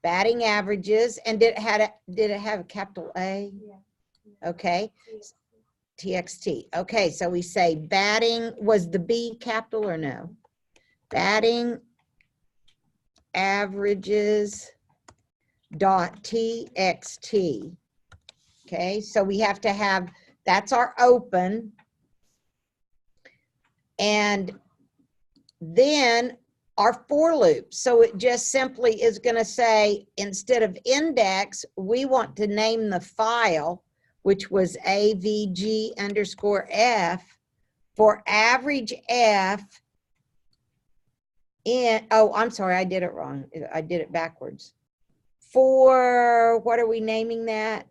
Speaker 1: Batting averages. And did it have a capital A? Yeah. Okay. TXT. Okay, so we say batting, was the B capital or no? Batting averages .txt. Okay, so we have to have, that's our open, and then our for loop. So it just simply is going to say, instead of index, we want to name the file, which was AVG_F, for average F in, oh, I'm sorry, I did it wrong. I did it backwards. For, what are we naming that?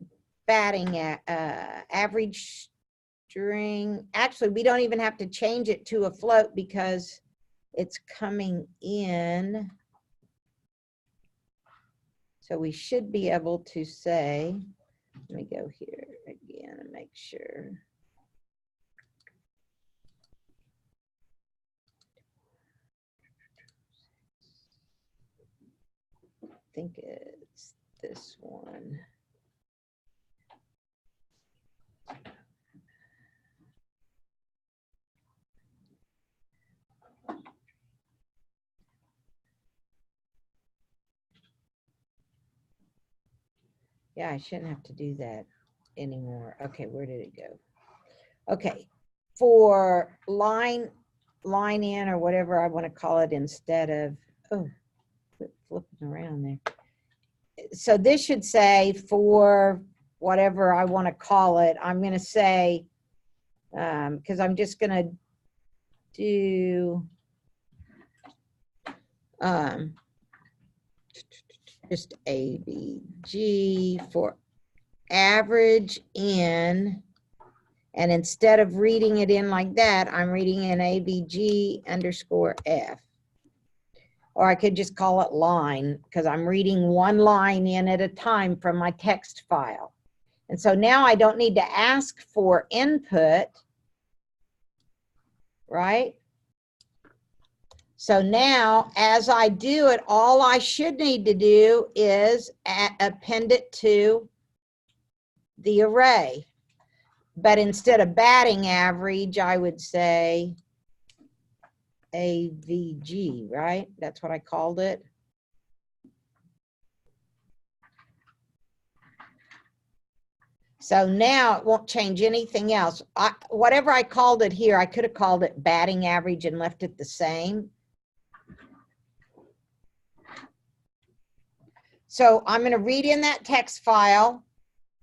Speaker 1: Batting average string. Actually, we don't even have to change it to a float because it's coming in. So we should be able to say, let me go here again and make sure. I think it's this one. Yeah, I shouldn't have to do that anymore. Okay, where did it go? Okay, for line in or whatever I want to call it instead of, oh, quit flipping around there. So this should say for whatever I want to call it, I'm going to say, because I'm just going to do, just ABG for average in, and instead of reading it in like that, I'm reading in ABG underscore F. Or I could just call it line, because I'm reading one line in at a time from my text file. And so now I don't need to ask for input, right? So now, as I do it, all I should need to do is append it to the array. But instead of batting average, I would say AVG, right? That's what I called it. So now it won't change anything else. Whatever I called it here, I could have called it batting average and left it the same. So I'm going to read in that text file,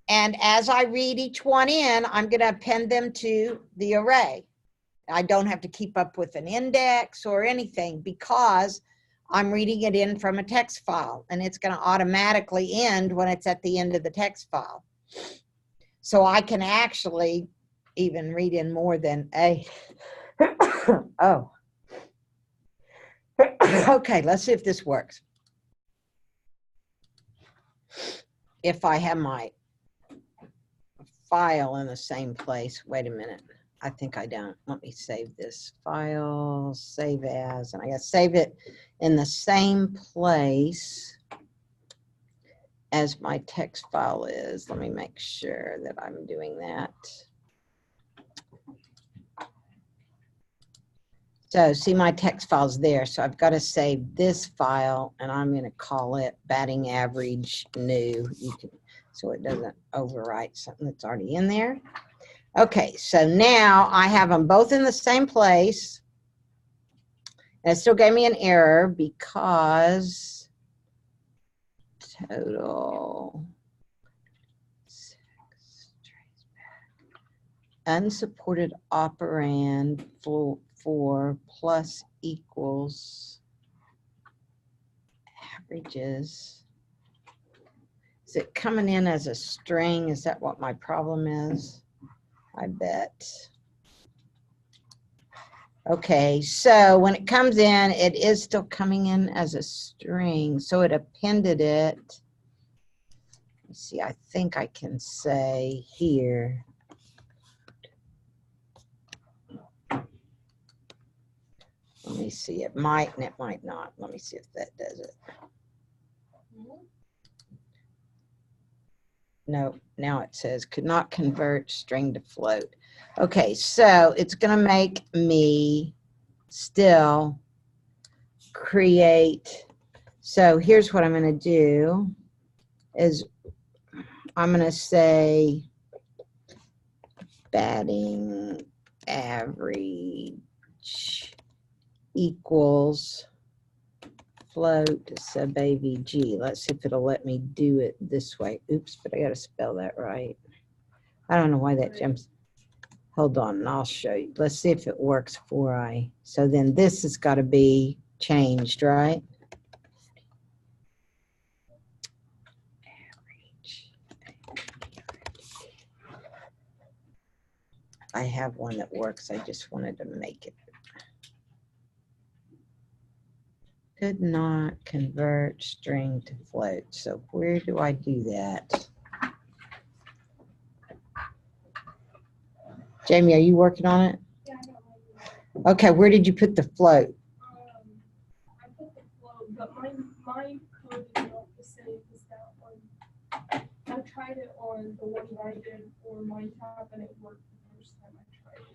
Speaker 1: and as I read each one in, I'm going to append them to the array. I don't have to keep up with an index or anything because I'm reading it in from a text file, and it's going to automatically end when it's at the end of the text file. So I can actually even read in more than a, oh. Okay, let's see if this works. If I have my file in the same place, wait a minute. I think I don't. Let me save this file, save as, and I got to save it in the same place as my text file is. Let me make sure that I'm doing that. So see, my text file's there. So I've got to save this file, and I'm going to call it batting average new. You can, so it doesn't overwrite something that's already in there. Okay, so now I have them both in the same place. And it still gave me an error because total unsupported operand for plus equals averages. Is it coming in as a string? Is that what my problem is? I bet. Okay, so when it comes in, it is still coming in as a string. So it appended it. Let's see, I think I can say here. Let me see, it might and it might not. Let me see if that does it. No, now it says could not convert string to float. Okay, so it's going to make me still create. So here's what I'm going to do is I'm going to say batting average equals float sub AVG. Let's see if it'll let me do it this way. Oops, but I got to spell that right. I don't know why that jumps. Hold on, and I'll show you. Let's see if it works before I. So then this has got to be changed, right? I have one that works. I just wanted to make it. Could not convert string to float. So where do I do that? Jamie, are you working on it?
Speaker 3: Yeah, I don't like it.
Speaker 1: Okay, where did you put the float?
Speaker 3: I put the float, but my code is not the same as that one. I tried it on the one that I did for MindTap, and it worked the first time I tried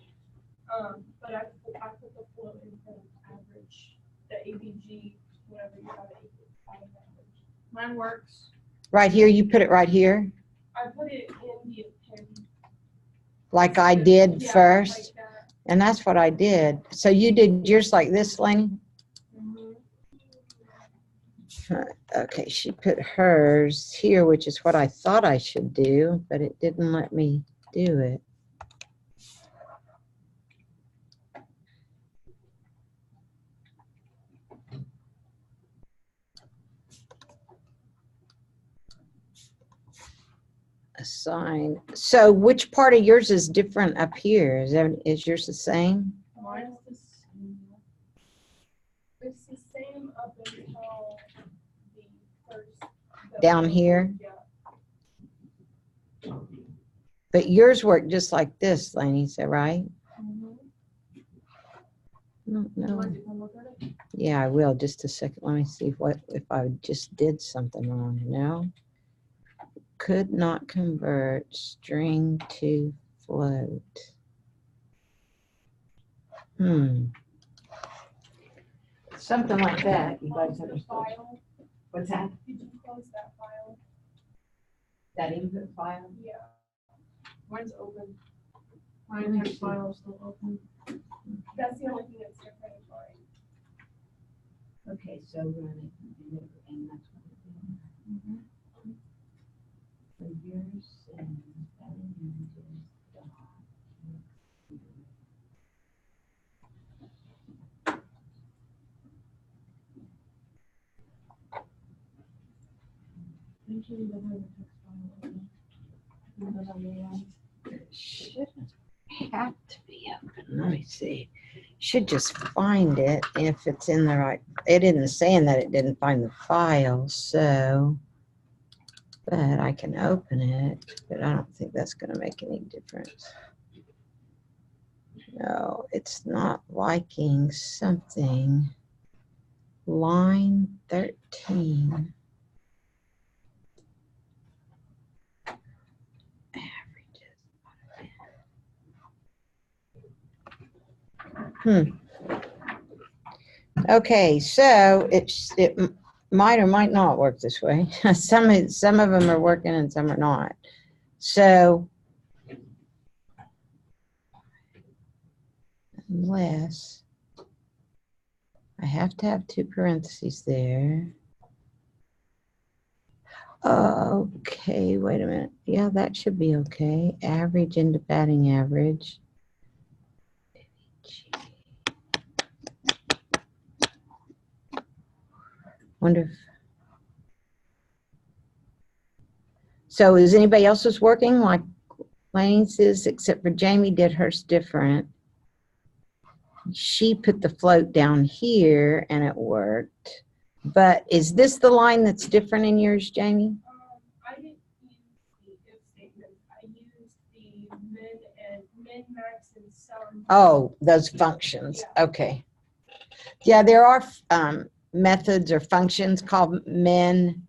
Speaker 3: it. But I put the float in front of average, the ABG, whatever you have it average. Mine works.
Speaker 1: Right here, you put it right here,
Speaker 3: I put it in the append.
Speaker 1: like I did
Speaker 3: Yeah,
Speaker 1: first.
Speaker 3: like that.
Speaker 1: And that's what I did. So you did yours like this, Lainey?
Speaker 3: Mhm.
Speaker 1: Okay, she put hers here, which is what I thought I should do, but it didn't let me do it. Assign. So which part of yours is different up here? Is yours the same?
Speaker 3: Mine's the same. It's the same up until the first.
Speaker 1: Down here?
Speaker 3: Yeah.
Speaker 1: But yours work just like this, Lainey, is that right? No,
Speaker 3: You
Speaker 1: no.
Speaker 3: want to come look at it?
Speaker 1: Yeah, I will. Just a second. Let me see if I just did something wrong. No. Could not convert string to float. Something like that. You guys
Speaker 3: Close the
Speaker 1: understand?
Speaker 3: file.
Speaker 1: What's that?
Speaker 3: Did you close that file?
Speaker 1: That input file?
Speaker 3: Yeah. Mine's open. My text file is still open. That's the only thing that's different in mine.
Speaker 1: Okay, so run it, and that's what it is. So yours and that is dot.
Speaker 3: Usually they have a text file open. And then on the end.
Speaker 1: It shouldn't have to be open. Let me see. Should just find it if it's in the right. It isn't saying that it didn't find the file, so. But I can open it, but I don't think that's going to make any difference. No, it's not liking something. Line 13. Okay, so it might or might not work this way. Some of them are working and some are not. So unless I have to have two parentheses there. Okay, wait a minute. Yeah, that should be okay. Average into batting average. Wonder if. So is anybody else's working like Lane's is, except for Jamie did hers different. She put the float down here and it worked. But is this the line that's different in yours, Jamie?
Speaker 3: I didn't use the if statement. I used the min, max, and sum.
Speaker 1: Oh, those functions. Okay. Yeah, there are methods or functions called min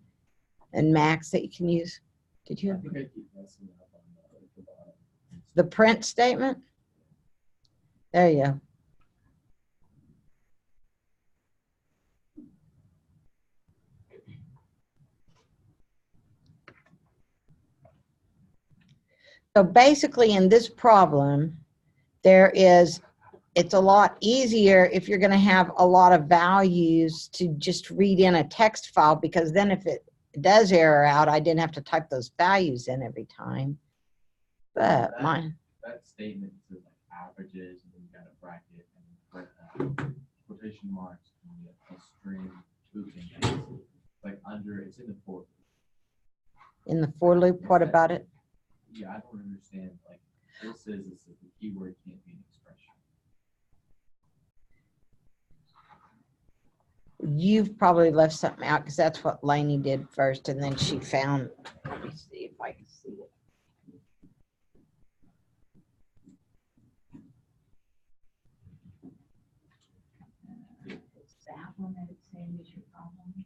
Speaker 1: and max that you can use. Did
Speaker 2: I
Speaker 1: you?
Speaker 2: think I keep messing up on the bottom.
Speaker 1: The print statement? There you go. So basically in this problem, it's a lot easier if you're going to have a lot of values to just read in a text file, because then if it does error out, I didn't have to type those values in every time. But
Speaker 2: that statement says like averages, and then you got a bracket and quotation marks and you get a string loop index. Like under, it's in the for.
Speaker 1: In the for loop, what about it?
Speaker 2: Yeah, I don't understand. Like this says the keyword can't be an expression.
Speaker 1: You've probably left something out because that's what Lainey did first, and then she found. Let me see if I can see it. Is that one that it's saying is your problem?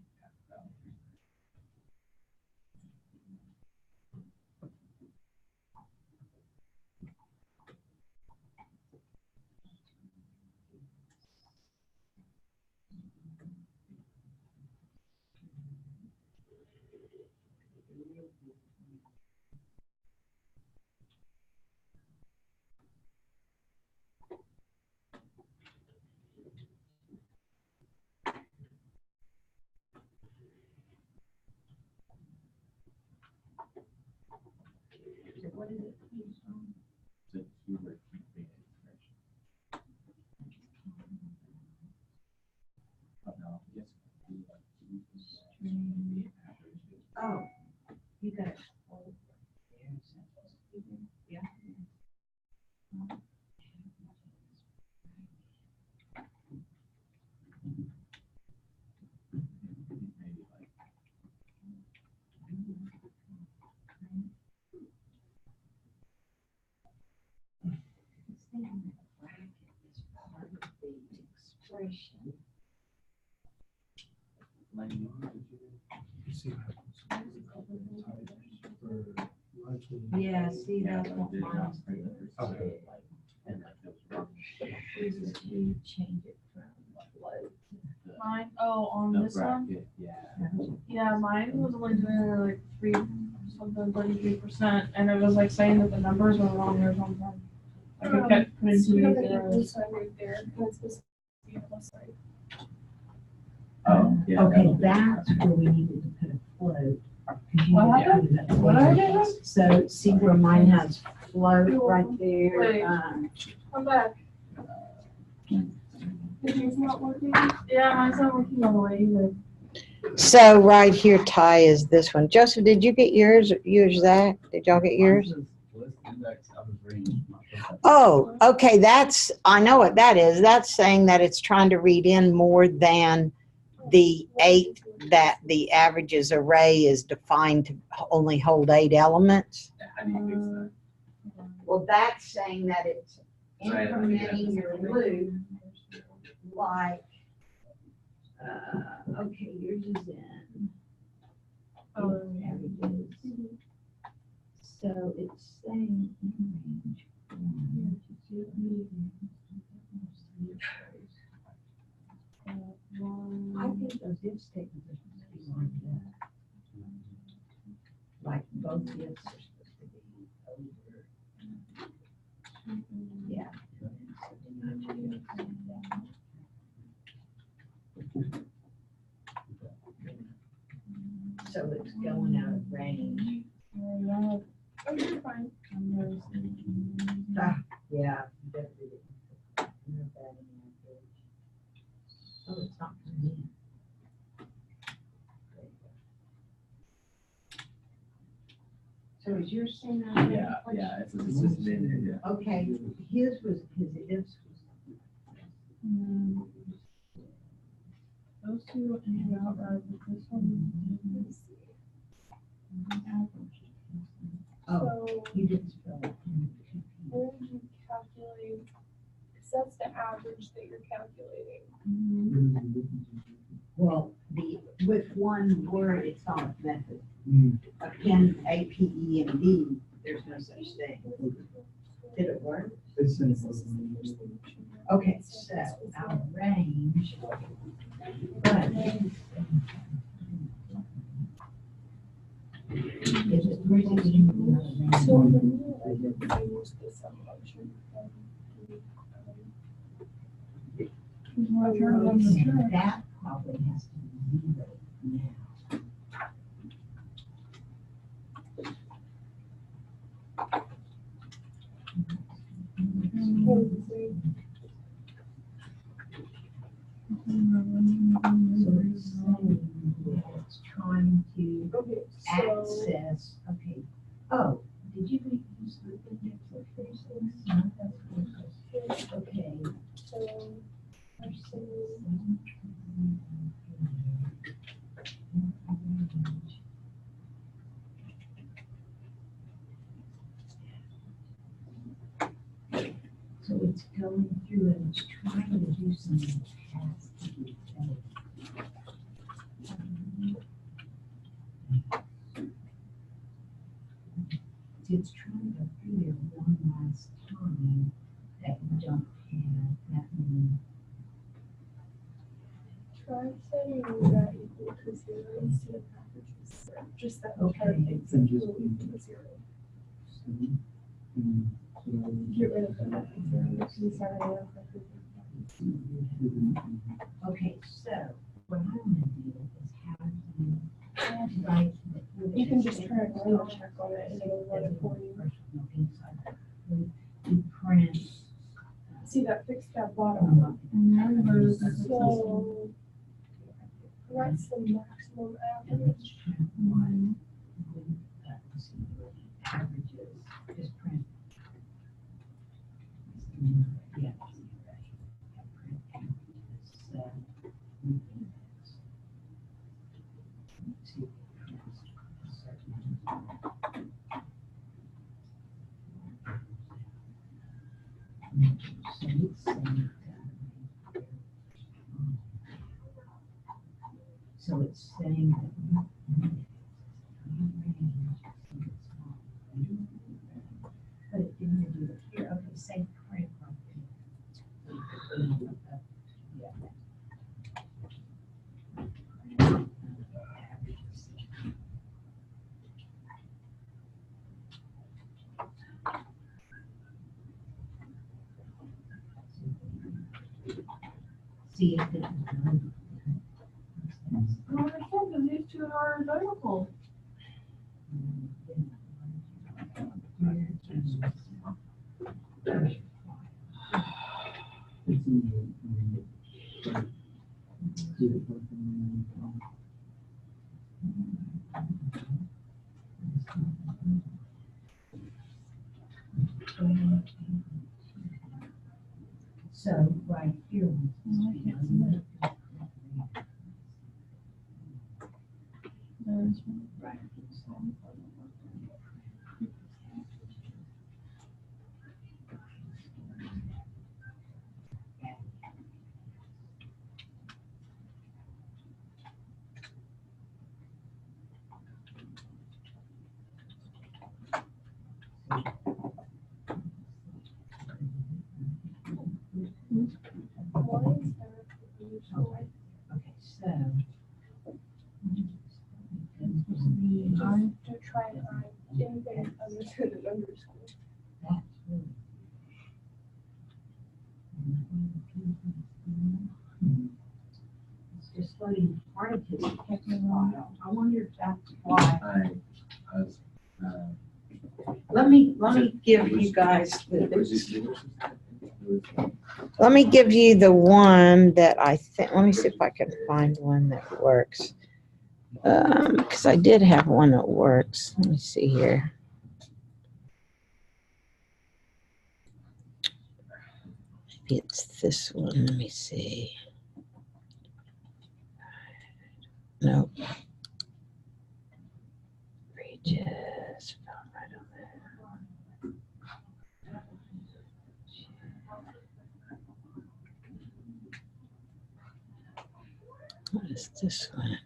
Speaker 1: What is it?
Speaker 2: The keyword can't be an expression. Oh, no, yes.
Speaker 1: Oh, you got it. saying that bracket is part of the expression.
Speaker 2: Like,
Speaker 4: You see what happens.
Speaker 1: Yeah, see,
Speaker 2: yeah,
Speaker 1: that's
Speaker 2: like,
Speaker 1: what
Speaker 2: did
Speaker 1: mine
Speaker 2: not
Speaker 1: is
Speaker 2: print
Speaker 1: doing.
Speaker 2: it,
Speaker 4: Okay.
Speaker 2: like, and like those rough
Speaker 1: Chooses to change it from float.
Speaker 3: Mine, oh, on
Speaker 2: the
Speaker 3: this one?
Speaker 2: bracket, yeah.
Speaker 3: Yeah, mine was only doing like 33%, and it was like saying that the numbers were wrong or something. Like it kept putting
Speaker 5: So
Speaker 3: too
Speaker 5: you have
Speaker 3: many
Speaker 5: an equal
Speaker 3: zeros.
Speaker 5: sign right there, and it's supposed to be a plus sign.
Speaker 2: Oh, yeah.
Speaker 6: Okay, that's where we needed to put a float. 'cause you
Speaker 3: What
Speaker 6: didn't
Speaker 3: happened?
Speaker 6: do that.
Speaker 3: What I did?
Speaker 6: So see where mine has
Speaker 1: Float right there.
Speaker 3: Wait. Come back.
Speaker 5: If it's not working,
Speaker 3: Yeah, mine's not working all the way either.
Speaker 1: So right here, Ty, is this one. Joseph, did you get yours? Yours, Zach? Did y'all get yours? Oh, okay, I know what that is. That's saying that it's trying to read in more than the 8, that the averages array is defined to only hold 8 elements.
Speaker 2: How do you fix that?
Speaker 1: Well, that's saying that it's
Speaker 2: Right.
Speaker 1: incrementing your loop like, okay, yours is in.
Speaker 3: Oh,
Speaker 1: Averages. So it's saying in range. I think those if statements are supposed to be like that. Like both ifs are supposed to be over. Yeah. So it's going out of range.
Speaker 3: yeah.
Speaker 5: oh, you're fine.
Speaker 1: Yeah. Definitely didn't put that in there. Oh, it's not coming in. So is yours saying that?
Speaker 2: Yeah, yeah, it's just in there,
Speaker 1: Okay, his ifs
Speaker 3: Mm. Those two ended out right, but this one.
Speaker 1: Oh,
Speaker 5: So
Speaker 1: you didn't spell it.
Speaker 5: where did you calculate? Because that's the average that you're calculating.
Speaker 1: Well, with one word, it's not a method.
Speaker 4: Mm.
Speaker 1: Again, A, P, E, and D, there's no such thing. Did it work?
Speaker 4: It's in.
Speaker 1: Okay, so our range. But is it really?
Speaker 5: So for me, I use the sum function.
Speaker 1: That probably has to be 0 now. So it's saying that it's trying to
Speaker 5: Okay, so
Speaker 1: access, okay. Oh, did you use the index of phrases? No, that's what. Okay.
Speaker 5: so I'm saying
Speaker 1: So it's going through and it's trying to do something that has to be done. It's trying to go through there one last time that you don't have that many.
Speaker 5: try setting that equal to 0 instead of averages. Just that
Speaker 1: Okay.
Speaker 5: entire thing set equal to 0. Get rid of the method 0 because we started out with
Speaker 1: Okay, so what I'm gonna do is have you write.
Speaker 5: You can just try to double check on it and it'll run it for you.
Speaker 1: You print.
Speaker 5: See that fixed that bottom. So what's the maximum average?
Speaker 1: Averages, just print. Yeah. Print averages, so.
Speaker 6: So it's saying, so it's saying that. But it didn't do it here. Okay, same print right there. Yeah. See if it.
Speaker 5: I don't understand, because these two are identical.
Speaker 6: So right here. Right.
Speaker 5: Why is there a proposal?
Speaker 6: Okay, so.
Speaker 5: To try and find anything other than an underscore.
Speaker 6: That's really. It's just loading part of his text file. I wonder if that's why.
Speaker 2: I was,
Speaker 1: Let me give you guys
Speaker 2: was
Speaker 1: the,
Speaker 2: it-
Speaker 1: let me give you the one that I think, let me see if I can find one that works. Because I did have one that works. Let me see here. Maybe it's this one. Let me see. Nope. Regis. Found right on there. What is this one?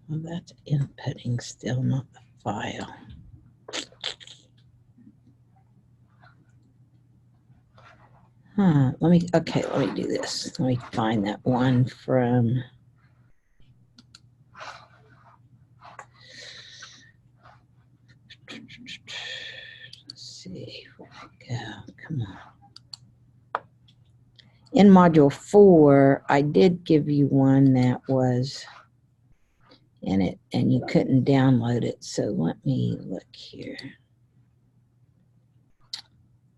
Speaker 1: Well, that's inputting still, not the file. Let me do this. Let me find that one from. Let's see, where we go, come on. In module 4, I did give you one that was in it and you couldn't download it. So let me look here.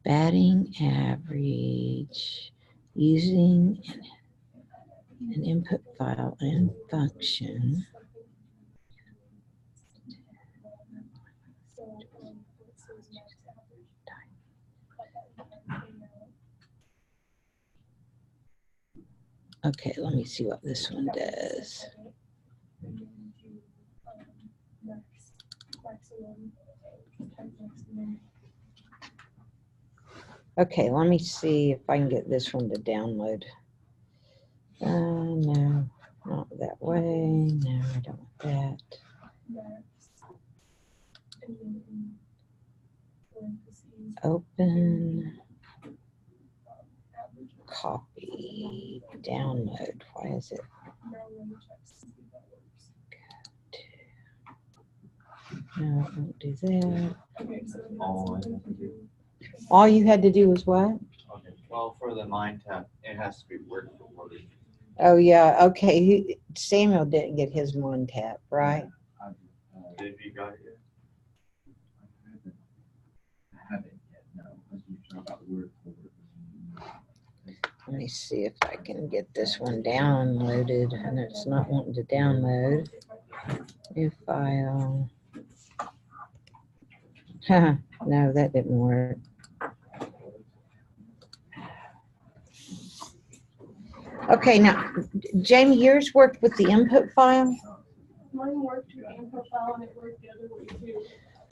Speaker 1: Batting average using an input file and function.
Speaker 5: So, it says max average. Cut that out.
Speaker 1: Okay, let me see what this one does.
Speaker 5: And then do, maximum, type maximum.
Speaker 1: Okay, let me see if I can get this one to download. No, not that way. No, I don't want that.
Speaker 5: Max. And then in parentheses,
Speaker 1: Open,
Speaker 5: average.
Speaker 1: copy, download. Why is it?
Speaker 5: Now let me check to see if that works.
Speaker 1: No, it won't do that.
Speaker 5: Okay, so that's
Speaker 2: All I
Speaker 5: something
Speaker 2: have to do.
Speaker 1: All you had to do was what?
Speaker 2: Okay, well, for the MindTap, it has to be word for word.
Speaker 1: Oh, yeah, okay. Samuel didn't get his MindTap, right?
Speaker 2: Did you got it yet? I haven't yet, no. Because you talk about word for word.
Speaker 1: Let me see if I can get this one downloaded, and it's not wanting to download. New file. No, that didn't work. Okay, now, Jamie, yours worked with the input file?
Speaker 5: Mine worked with the input file and it worked the other way too.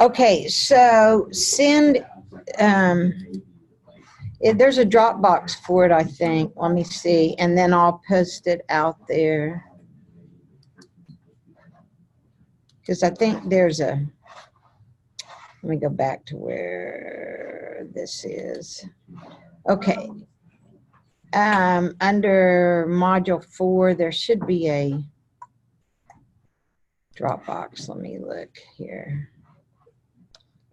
Speaker 1: Okay, so send, there's a Dropbox for it, I think. Let me see, and then I'll post it out there. Because I think there's a, let me go back to where this is. Okay. Under module 4, there should be a Dropbox. Let me look here.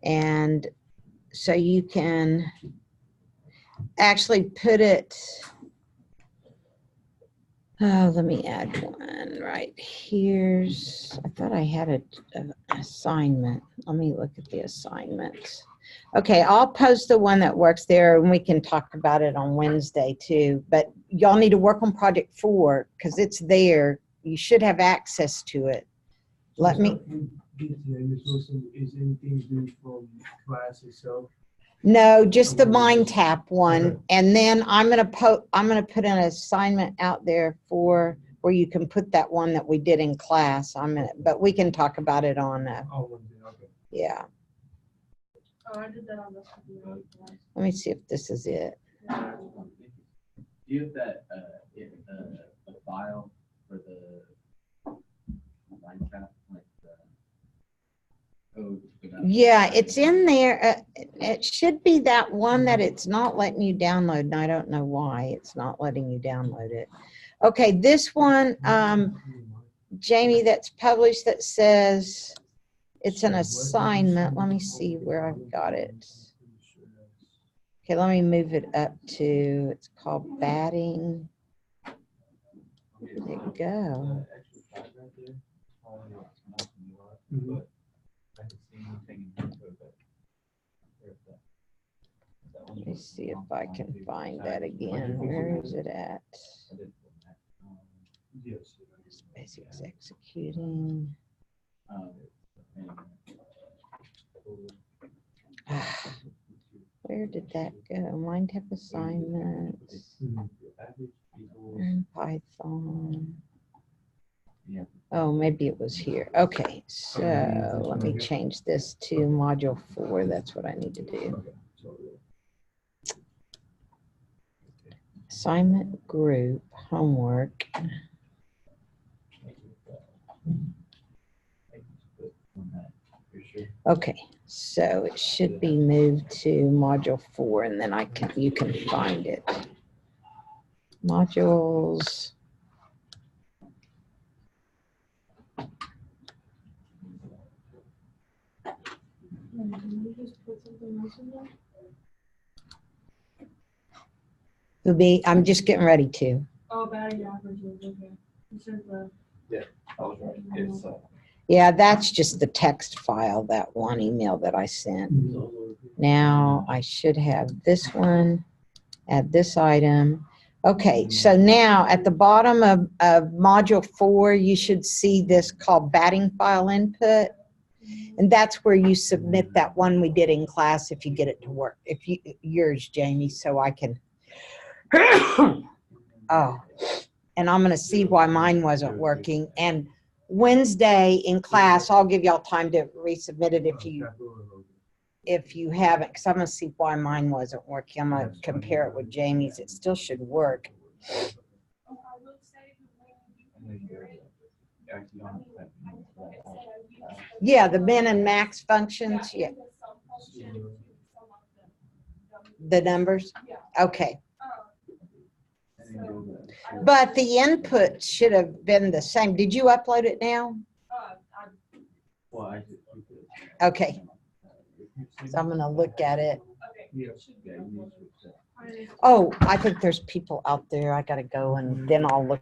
Speaker 1: And so you can actually put it, oh, let me add one right here's, I thought I had an assignment. Let me look at the assignments. Okay, I'll post the one that works there and we can talk about it on Wednesday too. But y'all need to work on project 4 because it's there. You should have access to it. Let me.
Speaker 4: Is anything due from class itself?
Speaker 1: No, just the MindTap one. And then I'm gonna put an assignment out there for where you can put that one that we did in class. But we can talk about it on
Speaker 4: Okay.
Speaker 1: yeah.
Speaker 3: Oh, I did that on this one.
Speaker 1: Let me see if this is it.
Speaker 2: Do you have that, the file for the MindTap, like the code?
Speaker 1: Yeah, it's in there. It should be that one that it's not letting you download, and I don't know why it's not letting you download it. Okay, this one, Jamie, that's published that says it's an assignment. Let me see where I've got it. Okay, let me move it up to, it's called batting. There you go. Let me see if I can find that again. Where is it at? Basics executing. Where did that go? MindTap assignments. Learn Python. Oh, maybe it was here. Okay, so let me change this to module 4. That's what I need to do. Assignment group, homework. Okay, so it should be moved to module 4 and then you can find it. Modules. I'm just getting ready to.
Speaker 3: Oh, batting averages, okay. You said the.
Speaker 1: Yeah, that's just the text file, that one email that I sent. Now I should have this one, add this item. Okay, so now at the bottom of module 4, you should see this called batting file input. And that's where you submit that one we did in class if you get it to work. If you, yours, Jamie, so I can. Oh, and I'm going to see why mine wasn't working. And Wednesday in class, I'll give y'all time to resubmit it if you haven't, because I'm going to see why mine wasn't working. I'm going to compare it with Jamie's. It still should work. Yeah, the min and max functions. Yeah. The numbers? Okay. But the input should have been the same. Did you upload it now? Okay. So I'm going to look at it. Oh, I think there's people out there. I got to go and then I'll look